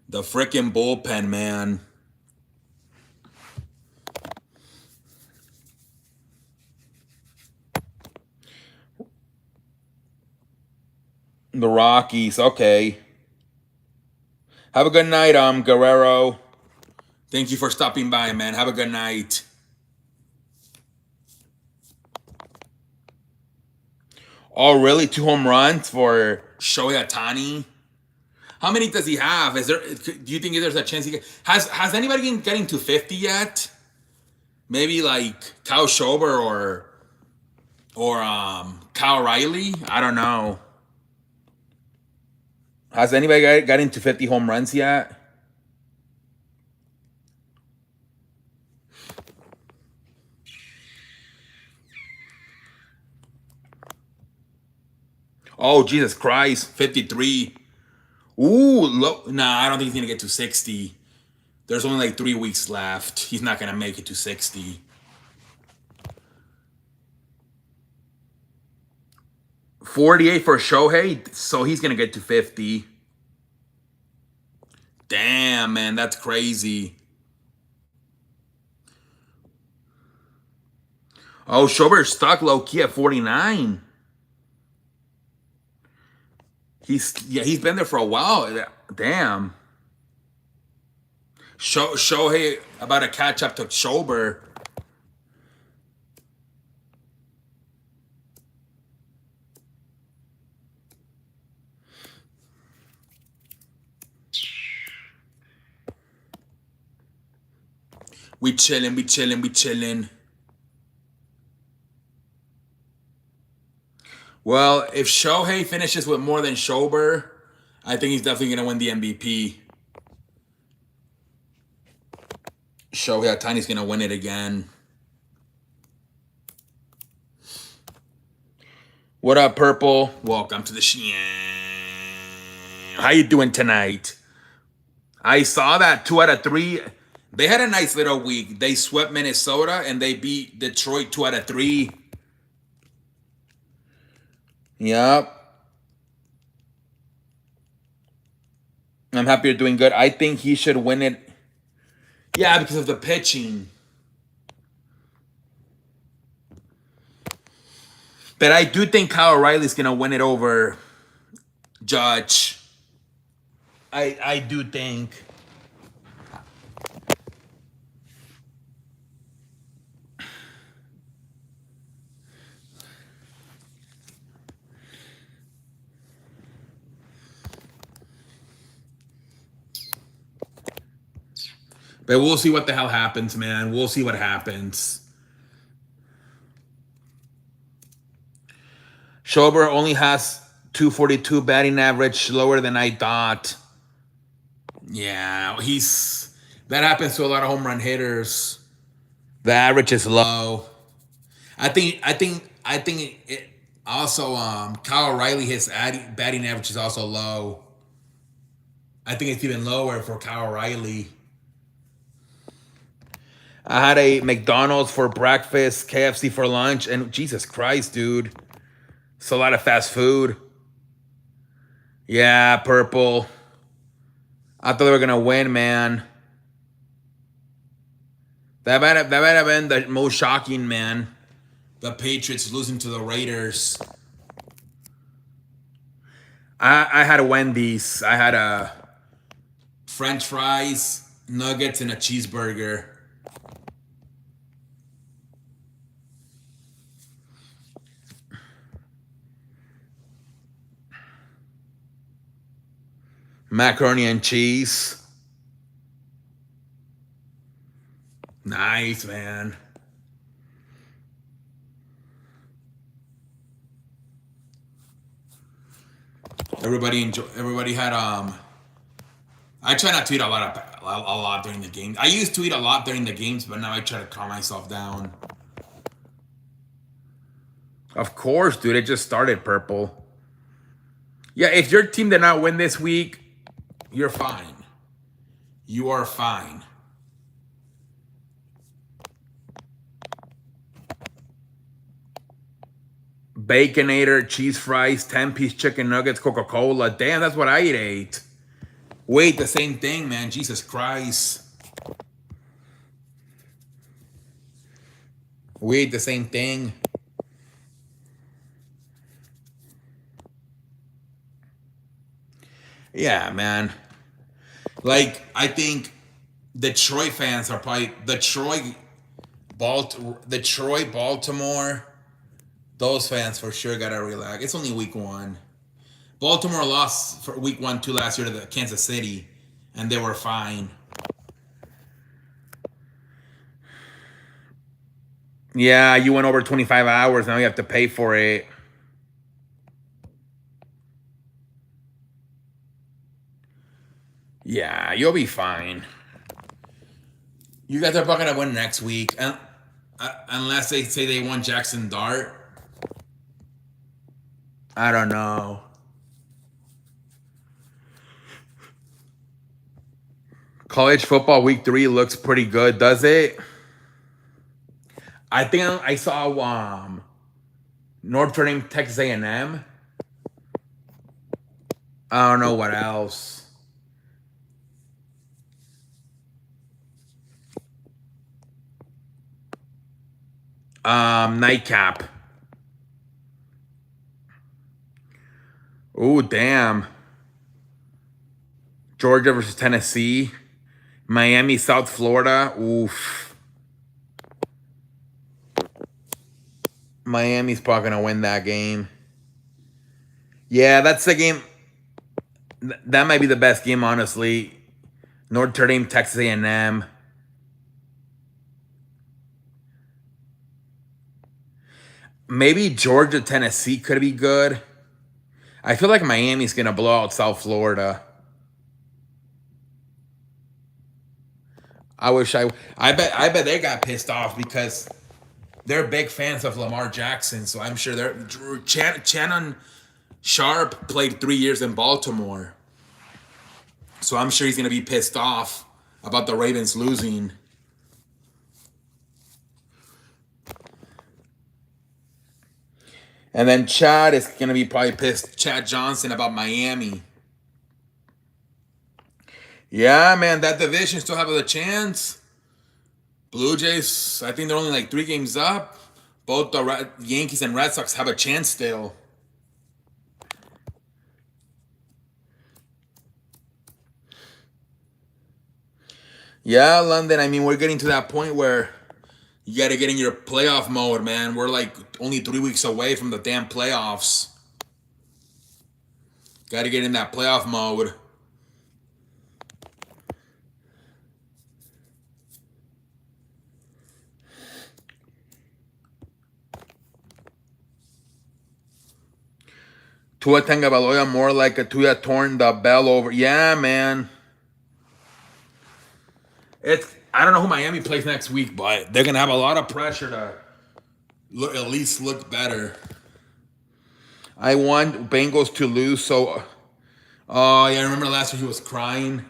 The freaking bullpen, man. The Rockies, okay. Have a good night, Guerrero. Thank you for stopping by, man. Have a good night. Oh, really? 2 home runs for Shohei Ohtani? How many does he have? Do you think there's a chance has anybody been getting to 50 yet? Maybe like Kyle Schwarber or Kyle Riley? I don't know. Has anybody got into 50 home runs yet? Oh, Jesus Christ. 53. Ooh, nah, I don't think he's going to get to 60. There's only like 3 weeks left. He's not going to make it to 60. 48 for Shohei, so he's going to get to 50. Damn, man, that's crazy. Oh, Schwarber's stuck low-key at 49. He's been there for a while. Damn. Shohei about to catch up to Schwarber. We chilling. Well, if Shohei finishes with more than Schwarber, I think he's definitely going to win the MVP. Shohei Ohtani's going to win it again. What up, Purple? Welcome to the show. How you doing tonight? I saw that 2 out of 3. They had a nice little week. They swept Minnesota and they beat Detroit 2 out of 3. Yep. I'm happy you're doing good. I think he should win it. Yeah, because of the pitching. But I do think Kyle O'Reilly's going to win it over Judge. I do think. But we'll see what the hell happens, man. We'll see what happens. Schwarber only has 242 batting average, lower than I thought. Yeah, that happens to a lot of home run hitters. The average is low. I think it also Kyle O'Reilly, his batting average is also low. I think it's even lower for Kyle O'Reilly. I had a McDonald's for breakfast, KFC for lunch, and Jesus Christ, dude. It's a lot of fast food. Yeah, Purple. I thought they were going to win, man. That might have been the most shocking, man. The Patriots losing to the Raiders. I had a Wendy's. I had a French fries, nuggets, and a cheeseburger. Macaroni and cheese. Nice, man. Everybody had I try not to eat a lot during the game. I used to eat a lot during the games, but now I try to calm myself down. Of course, dude. It just started, Purple. Yeah, if your team did not win this week, you're fine. You are fine. Baconator, cheese fries, 10-piece chicken nuggets, Coca-Cola. Damn, that's what I ate. Wait, the same thing, man. Jesus Christ. We ate the same thing. Yeah, man. Like, I think Detroit fans are probably Detroit, Baltimore. Those fans for sure gotta relax. It's only week 1. Baltimore lost for week 1 2 last year to the Kansas City, and they were fine. Yeah, you went over 25 hours. Now you have to pay for it. Yeah, you'll be fine. You guys are probably gonna win next week, unless they say they won Jackson Dart. I don't know. College football week 3 looks pretty good, does it? I think I saw Notre Dame, Texas A&M. I don't know what else. Nightcap. Oh, damn. Georgia versus Tennessee. Miami, South Florida. Oof. Miami's probably going to win that game. Yeah, that's the game. That might be the best game, honestly. Notre Dame, Texas A&M. Maybe Georgia, Tennessee could be good. I feel like Miami's going to blow out South Florida. I bet they got pissed off because they're big fans of Lamar Jackson. So I'm sure Shannon Sharp played 3 years in Baltimore. So I'm sure he's going to be pissed off about the Ravens losing. And then Chad is going to be probably pissed, Chad Johnson, about Miami. Yeah, man, that division still have a chance. Blue Jays, I think they're only like 3 games up. Both the Yankees and Red Sox have a chance still. Yeah, London, I mean, we're getting to that point where you got to get in your playoff mode, man. We're like only 3 weeks away from the damn playoffs. Got to get in that playoff mode. Tua Tagovailoa more like a Tua torn the bell over. Yeah, man. I don't know who Miami plays next week, but they're gonna have a lot of pressure to at least look better. I want Bengals to lose, so oh yeah, I remember last year he was crying.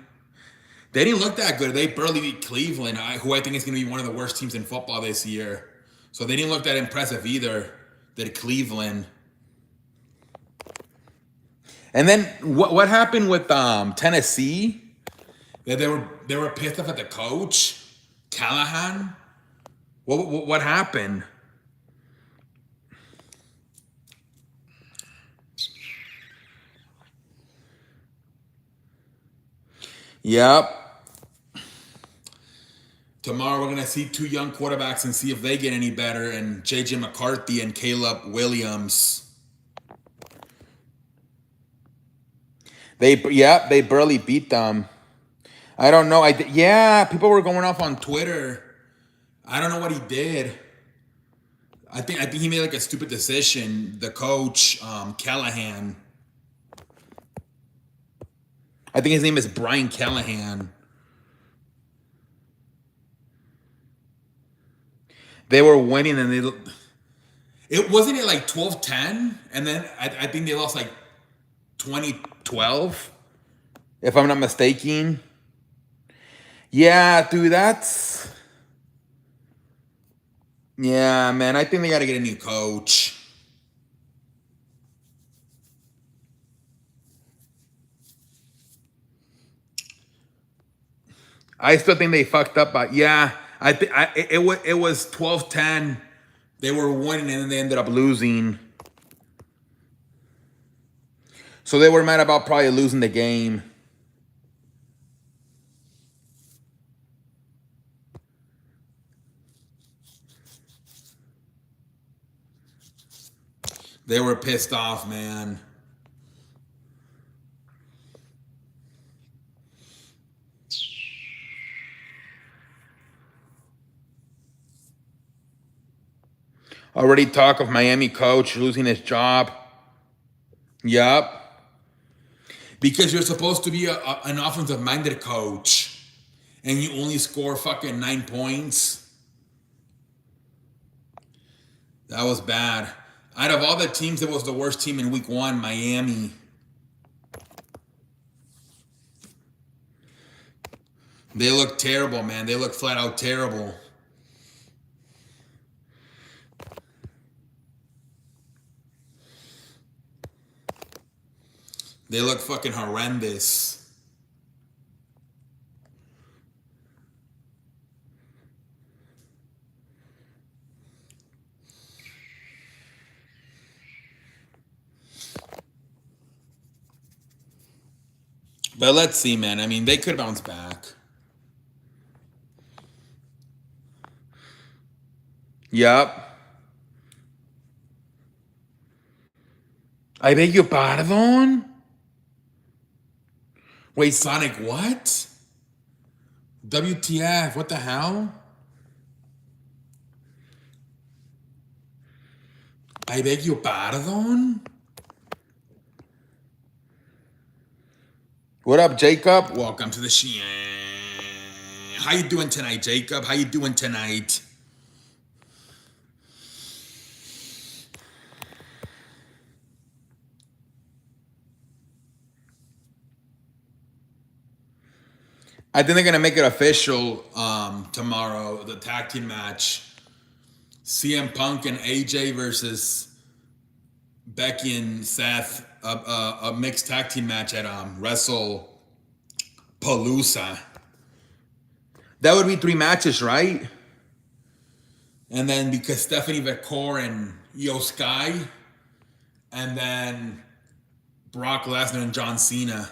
They didn't look that good. They barely beat Cleveland, who I think is gonna be one of the worst teams in football this year. So they didn't look that impressive either. Did Cleveland? And then what happened with Tennessee? That they were pissed off at the coach, Callahan. What happened? Yep. Tomorrow we're gonna see 2 young quarterbacks and see if they get any better, and JJ McCarthy and Caleb Williams. They barely beat them. I don't know. Yeah, people were going off on Twitter. I don't know what he did. I think he made like a stupid decision. The coach, Callahan. I think his name is Brian Callahan. They were winning and it wasn't it like 12-10, and then I think they lost like 2012, if I'm not mistaken. Yeah, dude, yeah, man. I think they got to get a new coach. I still think they fucked up, but yeah, I think it was 12-10. They were winning and then they ended up losing. So they were mad about probably losing the game. They were pissed off, man. Already talk of Miami coach losing his job. Yup. Because you're supposed to be an offensive-minded coach, and you only score fucking 9 points. That was bad. Out of all the teams, it was the worst team in week 1, Miami. They look terrible, man. They look flat out terrible. They look fucking horrendous. But let's see, man. I mean, they could bounce back. Yup. I beg your pardon? Wait, Sonic, what? WTF? What the hell? I beg your pardon? What up, Jacob? Welcome to the show. How you doing tonight, Jacob? How you doing tonight? I think they're gonna make it official tomorrow. The tag team match: CM Punk and AJ versus Becky and Seth. A mixed tag team match at WrestlePalooza. That would be 3 matches, right? And then because Stephanie McCoy and Io Sky, and then Brock Lesnar and John Cena.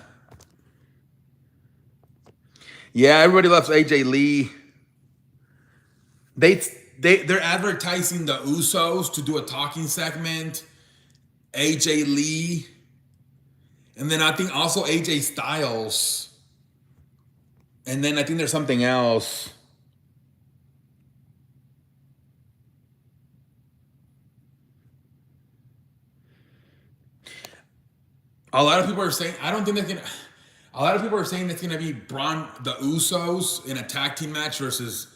Yeah, everybody loves AJ Lee. They're advertising the Usos to do a talking segment. AJ Lee, and then I think also AJ Styles, and then I think there's something else. A lot of people are saying I don't think they're gonna. A lot of people are saying it's gonna be the Usos in a tag team match versus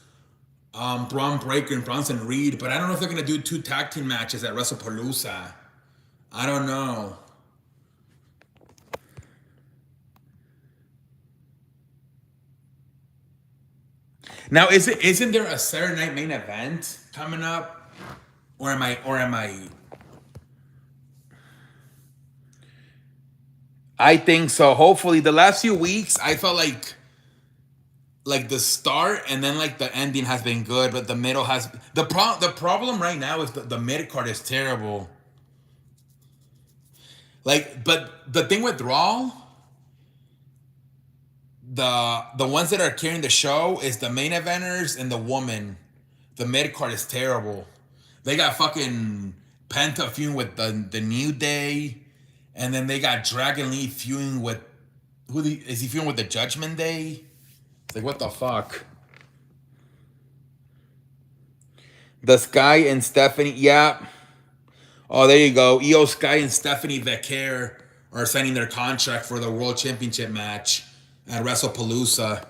Braun Breaker and Bronson Reed, but I don't know if they're gonna do 2 tag team matches at WrestlePalooza. I don't know. Now, isn't there a Saturday Night Main Event coming up, or am I? I think so. Hopefully, the last few weeks I felt like the start and then like the ending has been good, but the middle has the problem right now is the mid card is terrible. Like, but the thing with Raw, the ones that are carrying the show is the main eventers and the woman. The mid card is terrible. They got fucking Penta feuding with the New Day, and then they got Dragon Lee feuding with Is he feeling with the Judgment Day? It's like, what the fuck? The Sky and Stephanie, yeah. Oh, there you go. Io Sky and Stephanie Becker are signing their contract for the World Championship match at WrestlePalooza.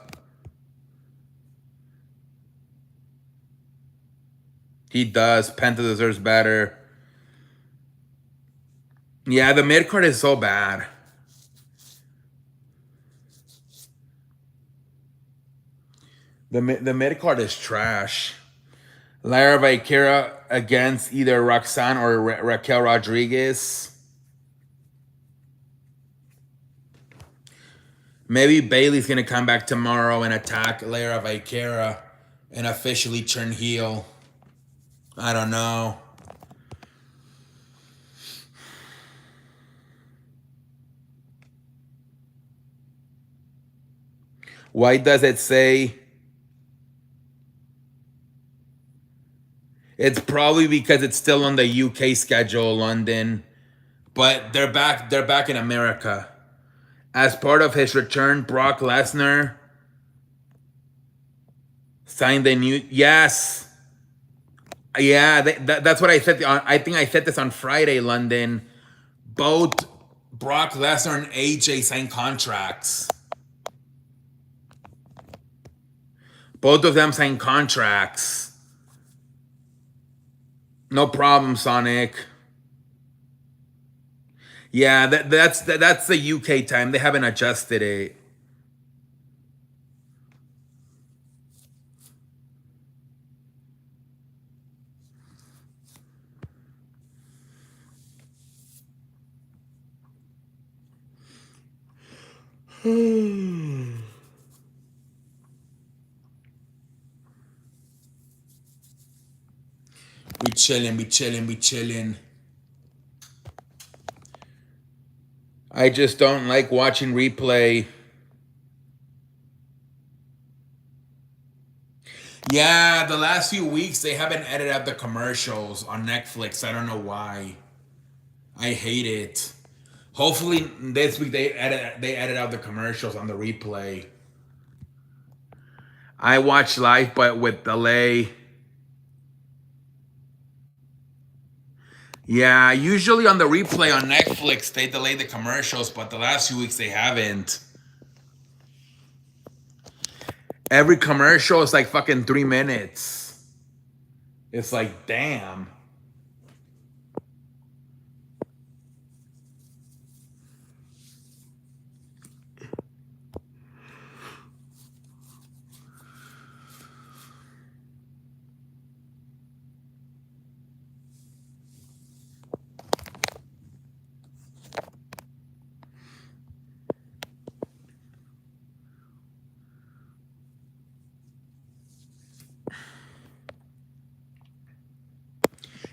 He does. Penta deserves better. Yeah, the mid card is so bad. The mid card is trash. Lara Valkyria against either Roxanne or Raquel Rodriguez. Maybe Bailey's gonna come back tomorrow and attack Lara Valkyria and officially turn heel. I don't know. Why does it say? It's probably because it's still on the UK schedule, London. But they're back. They're back in America. As part of his return, Brock Lesnar signed the new. Yes. Yeah, that's what I said. I think I said this on Friday, London. Both Brock Lesnar and AJ signed contracts. Both of them signed contracts. No problem, Sonic. Yeah, that's the UK time. They haven't adjusted it. We chilling, we chilling, we chilling. I just don't like watching replay. Yeah, the last few weeks they haven't edited out the commercials on Netflix. I don't know why. I hate it. Hopefully this week they edit out the commercials on the replay. I watch live but with delay. Yeah, usually on the replay on Netflix they delay the commercials, but the last few weeks they haven't. Every commercial is like fucking 3 minutes. It's like, damn.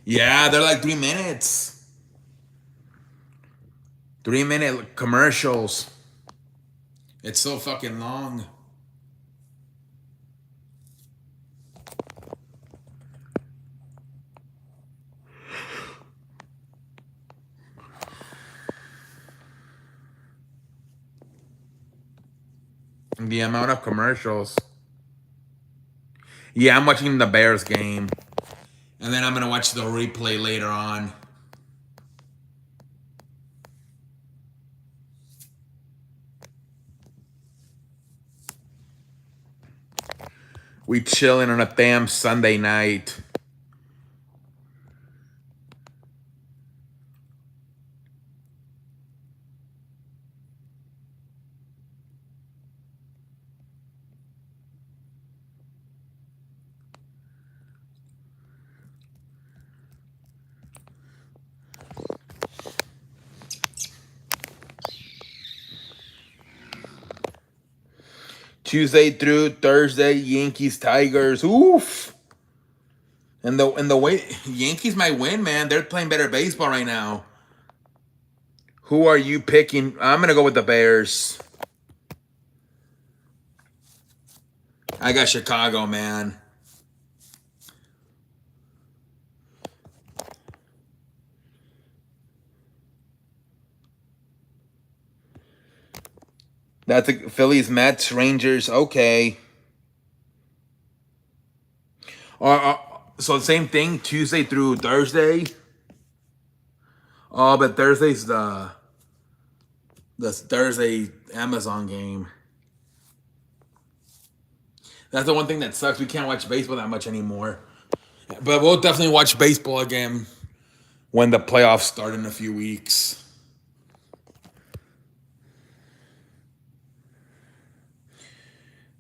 Yeah, they're like 3 minutes. 3-minute commercials. It's so fucking long. The amount of commercials. Yeah, I'm watching the Bears game. And then I'm going to watch the replay later on. We chilling on a damn Sunday night. Tuesday through Thursday, Yankees, Tigers. Oof. And the way Yankees might win, man. They're playing better baseball right now. Who are you picking? I'm gonna go with the Bears. I got Chicago, man. That's a Phillies, Mets, Rangers. Okay. So same thing, Tuesday through Thursday. Oh, but Thursday's the Thursday Amazon game. That's the one thing that sucks. We can't watch baseball that much anymore. But we'll definitely watch baseball again when the playoffs start in a few weeks.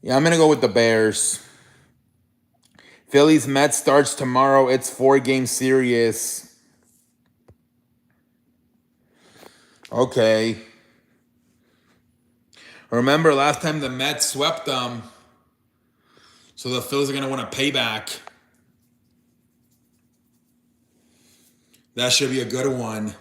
Yeah, I'm going to go with the Bears. Phillies Mets starts tomorrow. It's 4-game series. Okay. Remember last time the Mets swept them. So the Phillies are going to want a payback. That should be a good one.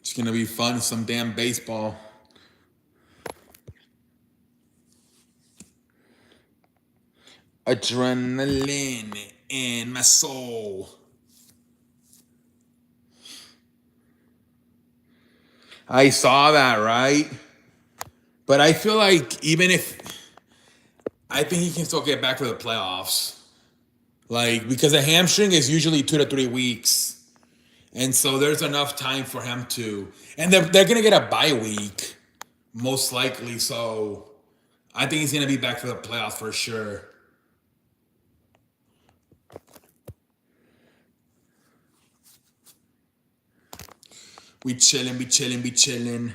It's going to be fun. Some damn baseball. Adrenaline in my soul. I saw that, right? But I feel like even if I think he can still get back for the playoffs. Like, because a hamstring is usually 2 to 3 weeks. And so there's enough time for him to. And they're going to get a bye week, most likely. So I think he's going to be back for the playoffs for sure. We chillin', be chillin', be chillin'.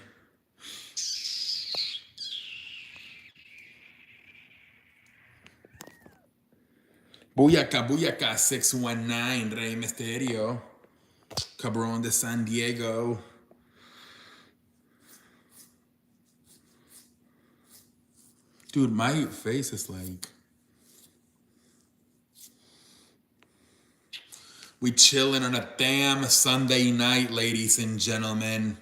Booyaka, Booyaka, 619, Rey Mysterio. Cabron de San Diego. Dude, my face is like... We chilling on a damn Sunday night, ladies and gentlemen.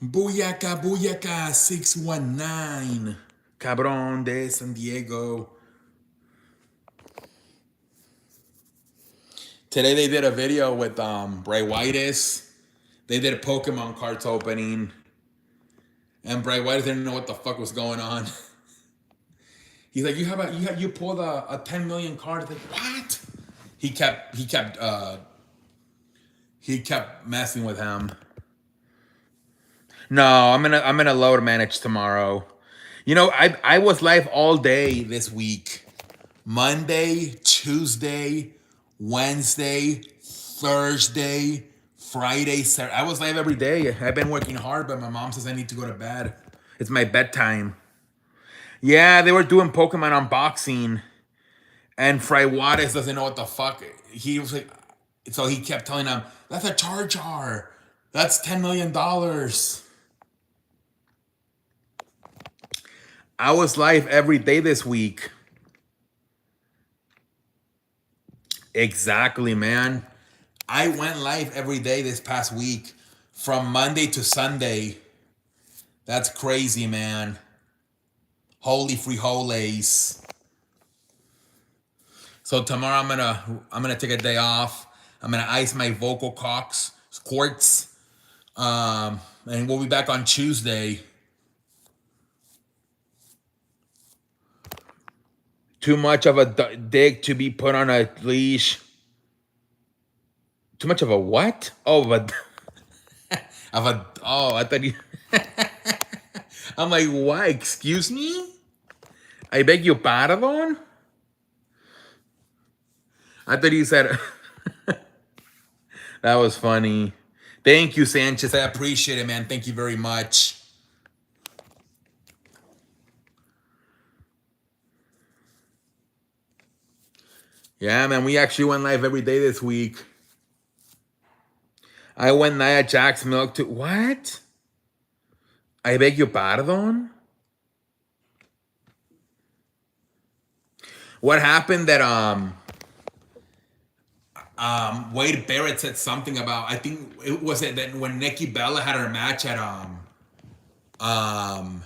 Booyaka, Booyaka, 619. Cabron de San Diego. Today they did a video with Bray Wyatt. They did a Pokemon cards opening. And Bray Wyatt didn't know what the fuck was going on. He's like, you pulled a 10 million card. Like, what? He kept messing with him. No, I'm gonna load manage tomorrow. You know, I was live all day this week. Monday, Tuesday, Wednesday, Thursday, Friday, Saturday. I was live every day. I've been working hard, but my mom says I need to go to bed. It's my bedtime. Yeah, they were doing Pokemon unboxing, and Fry Juarez doesn't know what the fuck. He was like, so he kept telling them, "That's a Char-Char. That's $10 million." I was live every day this week. Exactly, man. I went live every day this past week from Monday to Sunday. That's crazy, man. Holy frijoles. So tomorrow I'm gonna take a day off. I'm gonna ice my vocal cocks quartz. And we'll be back on Tuesday. Too much of a dick to be put on a leash. Too much of a what? Oh, but I thought you. I'm like, what? Excuse me? I beg your pardon? I thought you said. That was funny. Thank you, Sanchez. I appreciate it, man. Thank you very much. Yeah, man. We actually went live every day this week. I went Nia Jack's milk to what? I beg your pardon? What happened that Wade Barrett said something about, I think it was it that when Nikki Bella had her match at um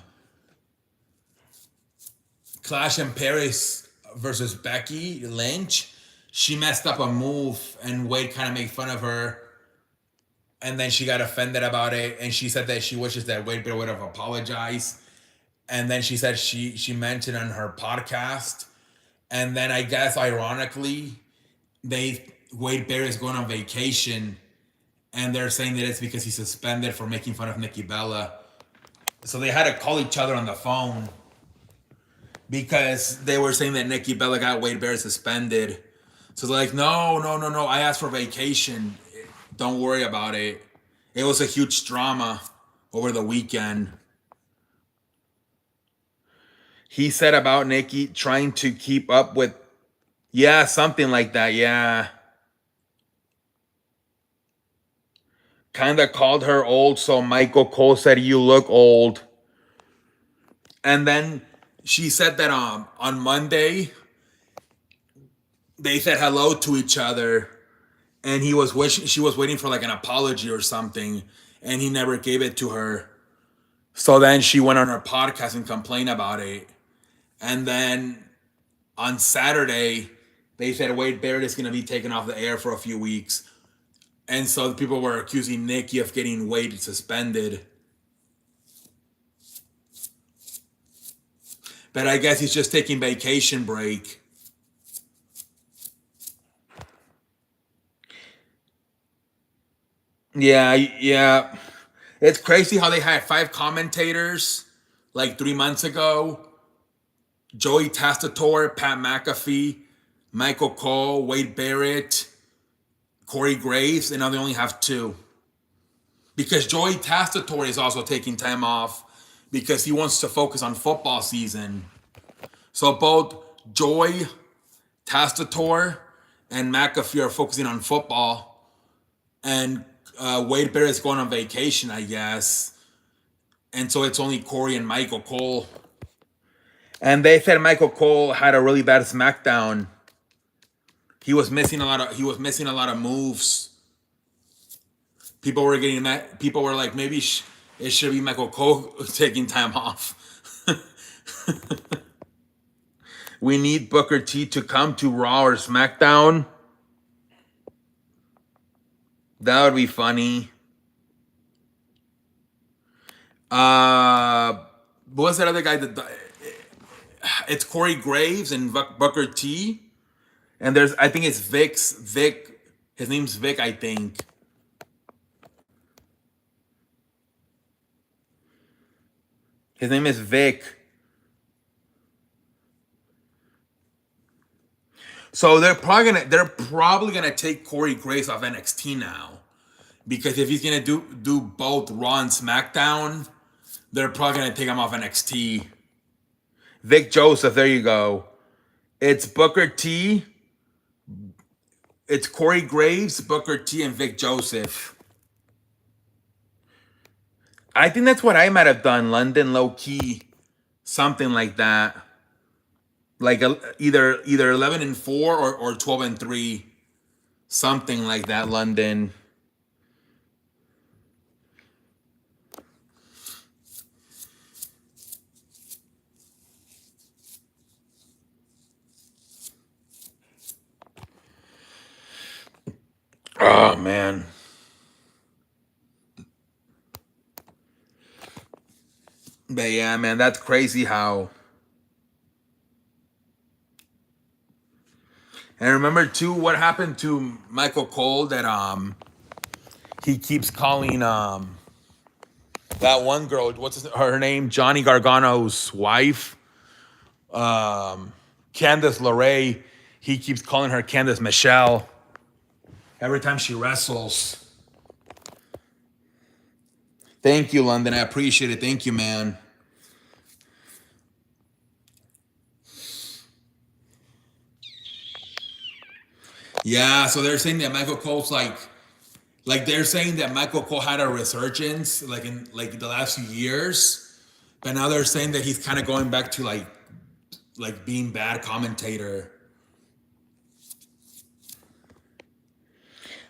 Clash in Paris versus Becky Lynch, she messed up a move and Wade kind of made fun of her, and then she got offended about it, and she said that she wishes that Wade Barrett would have apologized. And then she said she mentioned on her podcast, and then I guess ironically, Wade Barrett is going on vacation, and they're saying that it's because he's suspended for making fun of Nikki Bella. So they had to call each other on the phone because they were saying that Nikki Bella got Wade Barrett suspended. So they're like, no, no, no, no. I asked for vacation. Don't worry about it. It was a huge drama over the weekend. He said about Nikki trying to keep up with, yeah, something like that, yeah. Kind of called her old, so Michael Cole said, you look old. And then she said that on Monday, they said hello to each other, and she was waiting for like an apology or something, and he never gave it to her. So then she went on her podcast and complained about it. And then on Saturday, they said Wade Barrett is going to be taken off the air for a few weeks. And so people were accusing Nikki of getting Wade suspended. But I guess he's just taking vacation break. Yeah. It's crazy how they had 5 commentators like 3 months ago. Joey Testator, Pat McAfee, Michael Cole, Wade Barrett, Corey Graves, and now they only have 2. Because Joey Testator is also taking time off because he wants to focus on football season. So both Joey Testator and McAfee are focusing on football, and Wade Barrett is going on vacation, I guess. And so it's only Corey and Michael Cole. And they said Michael Cole had a really bad SmackDown. He was missing a lot of moves. People were getting that. People were like, maybe it should be Michael Cole taking time off. We need Booker T to come to Raw or SmackDown. That would be funny. What's that other guy that? It's Corey Graves and Booker T. And I think it's Vic. His name's Vic, I think. His name is Vic. So they're probably gonna take Corey Graves off NXT now, because if he's gonna do both Raw and SmackDown, they're probably gonna take him off NXT. Vic Joseph, there you go. It's Booker T. It's Corey Graves, Booker T, and Vic Joseph. I think that's what I might have done, London low key, something like that. Like either 11-4 or 12-3, something like that, London. Oh man. But yeah, man, that's crazy how. And remember too what happened to Michael Cole, that he keeps calling that one girl, what's her name? Johnny Gargano's wife, Candice LeRae. He keeps calling her Candice Michelle every time she wrestles. Thank you, London. I appreciate it. Thank you, man. Yeah, so they're saying that Michael Cole's like they're saying that Michael Cole had a resurgence like in like the last few years, but now they're saying that he's kind of going back to like being bad commentator.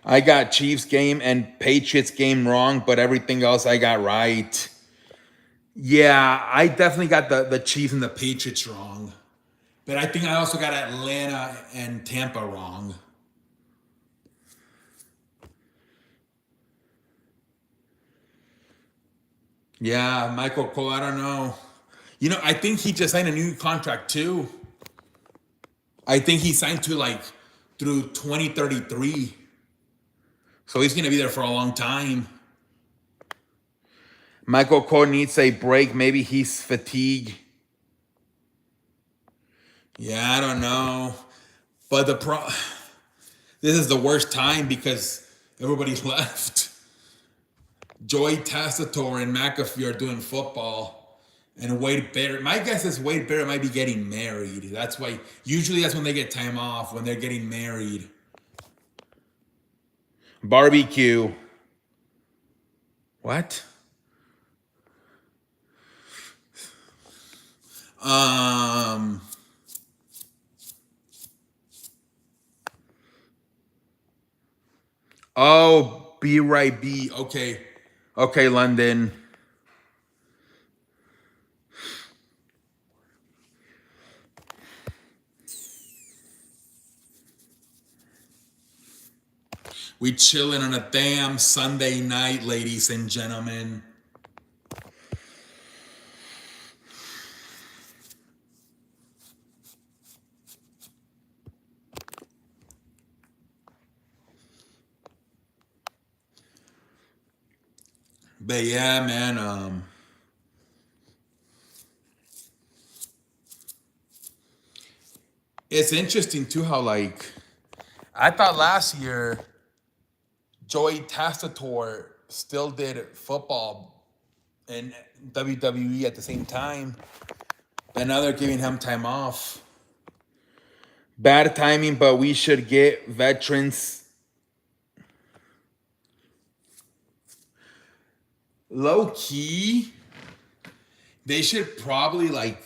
I got Chiefs game and Patriots game wrong, but everything else I got right. Yeah, I definitely got the Chiefs and the Patriots wrong. But I think I also got Atlanta and Tampa wrong. Yeah, Michael Cole, I don't know. You know, I think he just signed a new contract too. I think he signed to like through 2033. So he's going to be there for a long time. Michael Cole needs a break. Maybe he's fatigued. Yeah, I don't know. But this is the worst time because everybody's left. Joey Tastator and McAfee are doing football. And Wade Barrett, my guess is Wade Barrett might be getting married. That's why, usually that's when they get time off, when they're getting married. Barbecue. What? Oh, be right, B. Okay. Okay, London. We chilling on a damn Sunday night, ladies and gentlemen. But yeah, man, it's interesting too how like I thought last year Joey Tastator still did football and WWE at the same time. And now they're giving him time off. Bad timing, but we should get veterans. Low key, they should probably like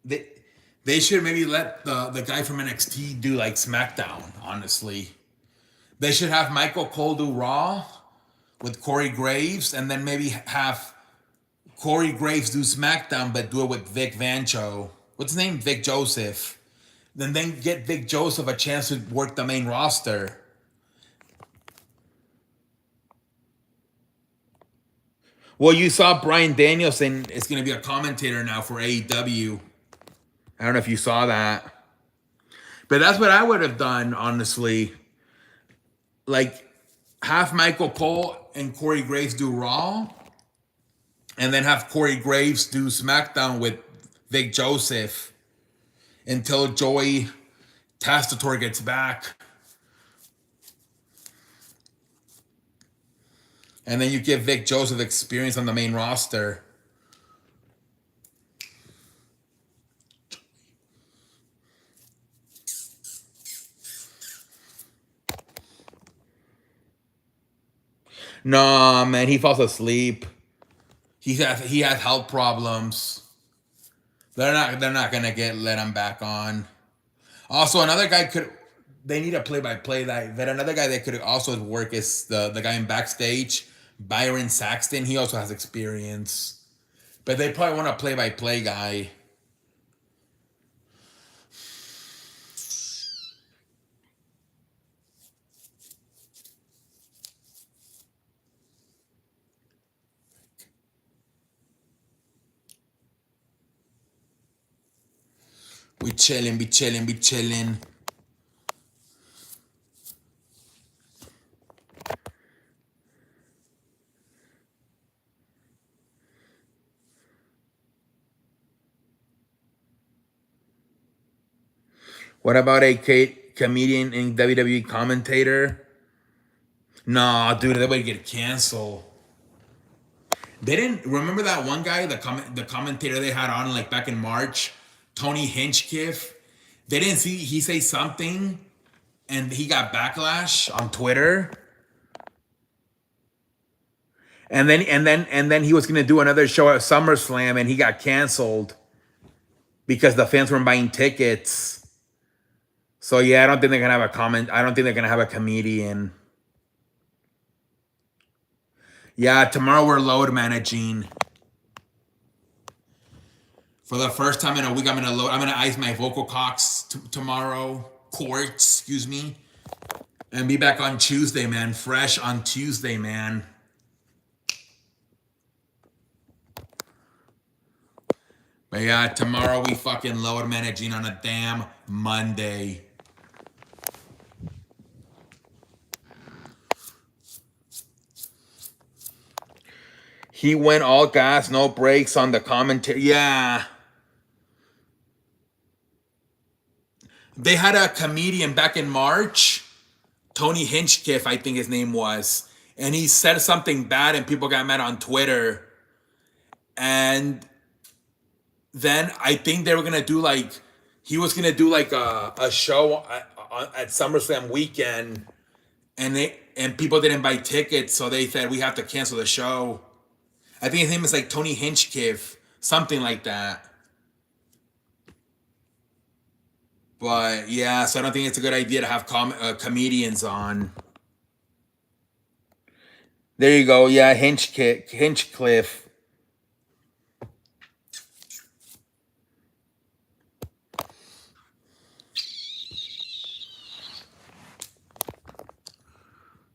they should maybe let the guy from NXT do like SmackDown, honestly. They should have Michael Cole do Raw with Corey Graves, and then maybe have Corey Graves do SmackDown, but do it with Vic Vancho. What's his name? Vic Joseph. Then get Vic Joseph a chance to work the main roster. Well, you saw Bryan Danielson is going to be a commentator now for AEW. I don't know if you saw that. But that's what I would have done, honestly. Like, have Michael Cole and Corey Graves do Raw, and then have Corey Graves do SmackDown with Vic Joseph until Joey Tastator gets back. And then you give Vic Joseph experience on the main roster. No, man, he falls asleep. He has health problems. They're not gonna let him back on. Also, another guy could. They need a play-by-play. That another guy that could also work is the guy in backstage, Byron Saxton. He also has experience, but they probably want a play-by-play guy. We chilling, be chilling, be chilling. What about a comedian and WWE commentator? Nah, dude, they would get canceled. They didn't remember that one guy, the commentator they had on like back in March, Tony Hinchcliffe. They didn't see he say something, and he got backlash on Twitter. And then he was gonna do another show at SummerSlam, and he got canceled because the fans weren't buying tickets. So yeah, I don't think they're gonna have a comment. I don't think they're gonna have a comedian. Yeah, tomorrow we're load managing. For the first time in a week, I'm gonna ice my vocal tomorrow. Cords, excuse me. And be back on Tuesday, man. Fresh on Tuesday, man. But yeah, tomorrow we fucking load managing on a damn Monday. He went all gas, no brakes on the commentary. Yeah. They had a comedian back in March, Tony Hinchcliffe, I think his name was. And he said something bad and people got mad on Twitter. And then I think they were going to do like, he was going to do like a show at SummerSlam weekend. And people didn't buy tickets. So they said, we have to cancel the show. I think his name is like Tony Hinchcliffe, something like that. But yeah, so I don't think it's a good idea to have comedians on. There you go. Yeah, Hinchcliffe.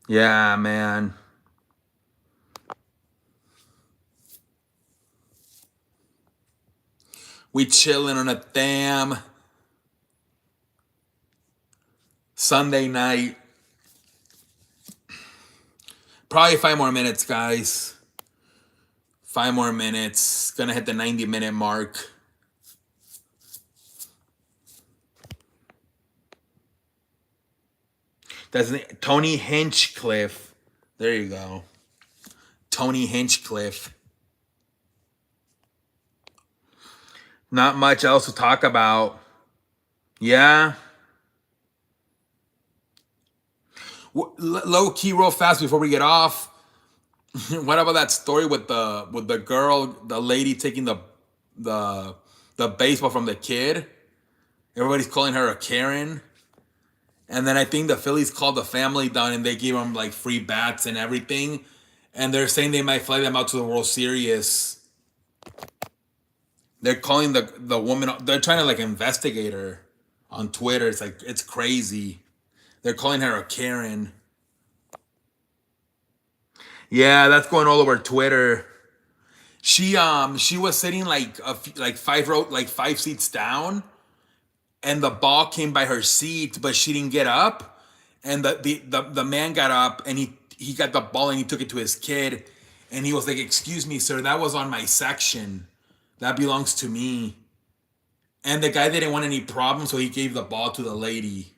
Yeah, man. We chilling on a damn Sunday night. Probably 5 more minutes, guys. 5 more minutes. Gonna hit the 90-minute mark. That's Tony Hinchcliffe. There you go. Tony Hinchcliffe. Not much else to talk about. Yeah. Low key, real fast before we get off. What about that story with the girl, the lady taking the baseball from the kid? Everybody's calling her a Karen. And then I think the Phillies called the family down and they gave them like free bats and everything. And they're saying they might fly them out to the World Series. They're calling the woman, they're trying to like investigate her on Twitter. It's like, it's crazy. They're calling her a Karen. Yeah, that's going all over Twitter. She was sitting like 5 seats down, and the ball came by her seat, but she didn't get up. And the man got up and he got the ball and he took it to his kid, and he was like, "Excuse me, sir, that was on my section. That belongs to me." And the guy didn't want any problems, so he gave the ball to the lady.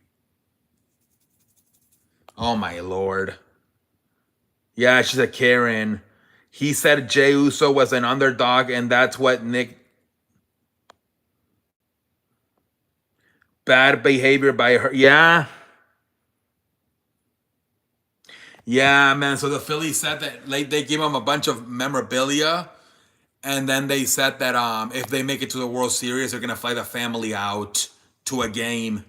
Oh my Lord. Yeah, she's a Karen. He said Jey Uso was an underdog, and that's what Nick... Bad behavior by her. Yeah. Yeah, man. So the Phillies said that they gave him a bunch of memorabilia. And then they said that if they make it to the World Series, they're going to fly the family out to a game.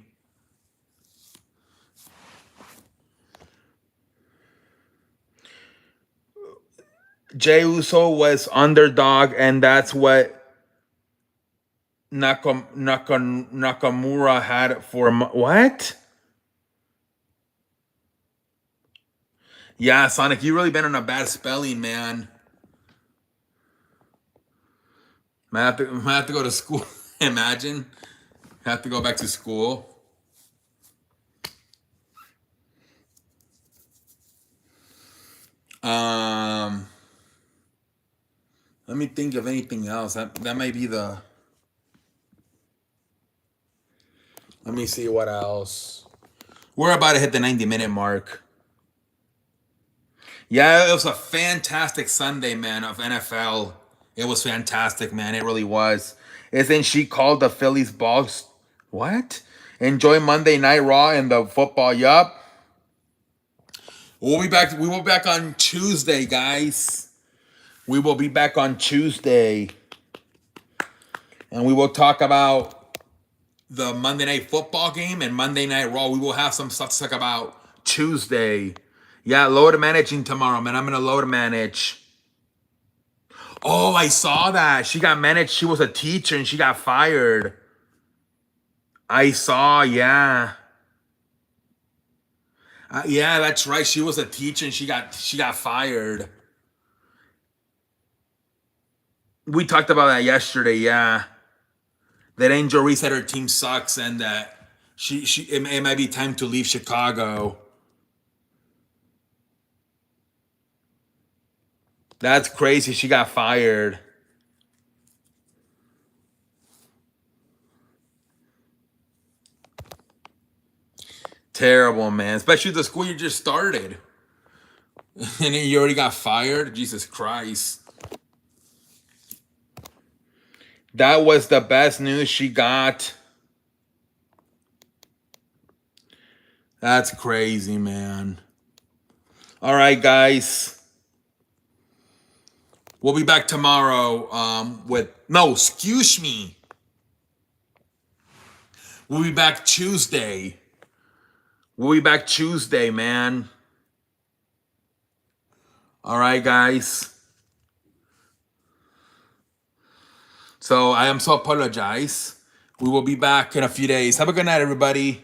Jey Uso was underdog, and that's what Nakamura had for... What? Yeah, Sonic, you really been on a bad spelling, man. Might have to go to school. Imagine. Have to go back to school. Let me think of anything else. That might be the... Let me see what else. We're about to hit the 90-minute mark. Yeah, it was a fantastic Sunday, man, of NFL. It was fantastic, man. It really was. Isn't she called the Phillies boss? What? Enjoy Monday Night Raw and the football. Yup. We'll be back. We will be back on Tuesday, guys. We will be back on Tuesday. And we will talk about the Monday Night Football game and Monday Night Raw. We will have some stuff to talk about Tuesday. Yeah, load managing tomorrow, man. I'm gonna load manage. Oh, I saw that. She got managed. She was a teacher and she got fired. I saw, yeah. Yeah, that's right. She was a teacher and she got fired. We talked about that yesterday, yeah. That Angel Reese said her team sucks and that it might be time to leave Chicago. That's crazy. She got fired. Terrible, man. Especially the school you just started. And then you already got fired? Jesus Christ. That was the best news she got. That's crazy, man. All right, guys. We'll be back tomorrow with... No, excuse me. We'll be back Tuesday. We'll be back Tuesday, man. All right, guys. So I am so apologize. We will be back in a few days. Have a good night, everybody.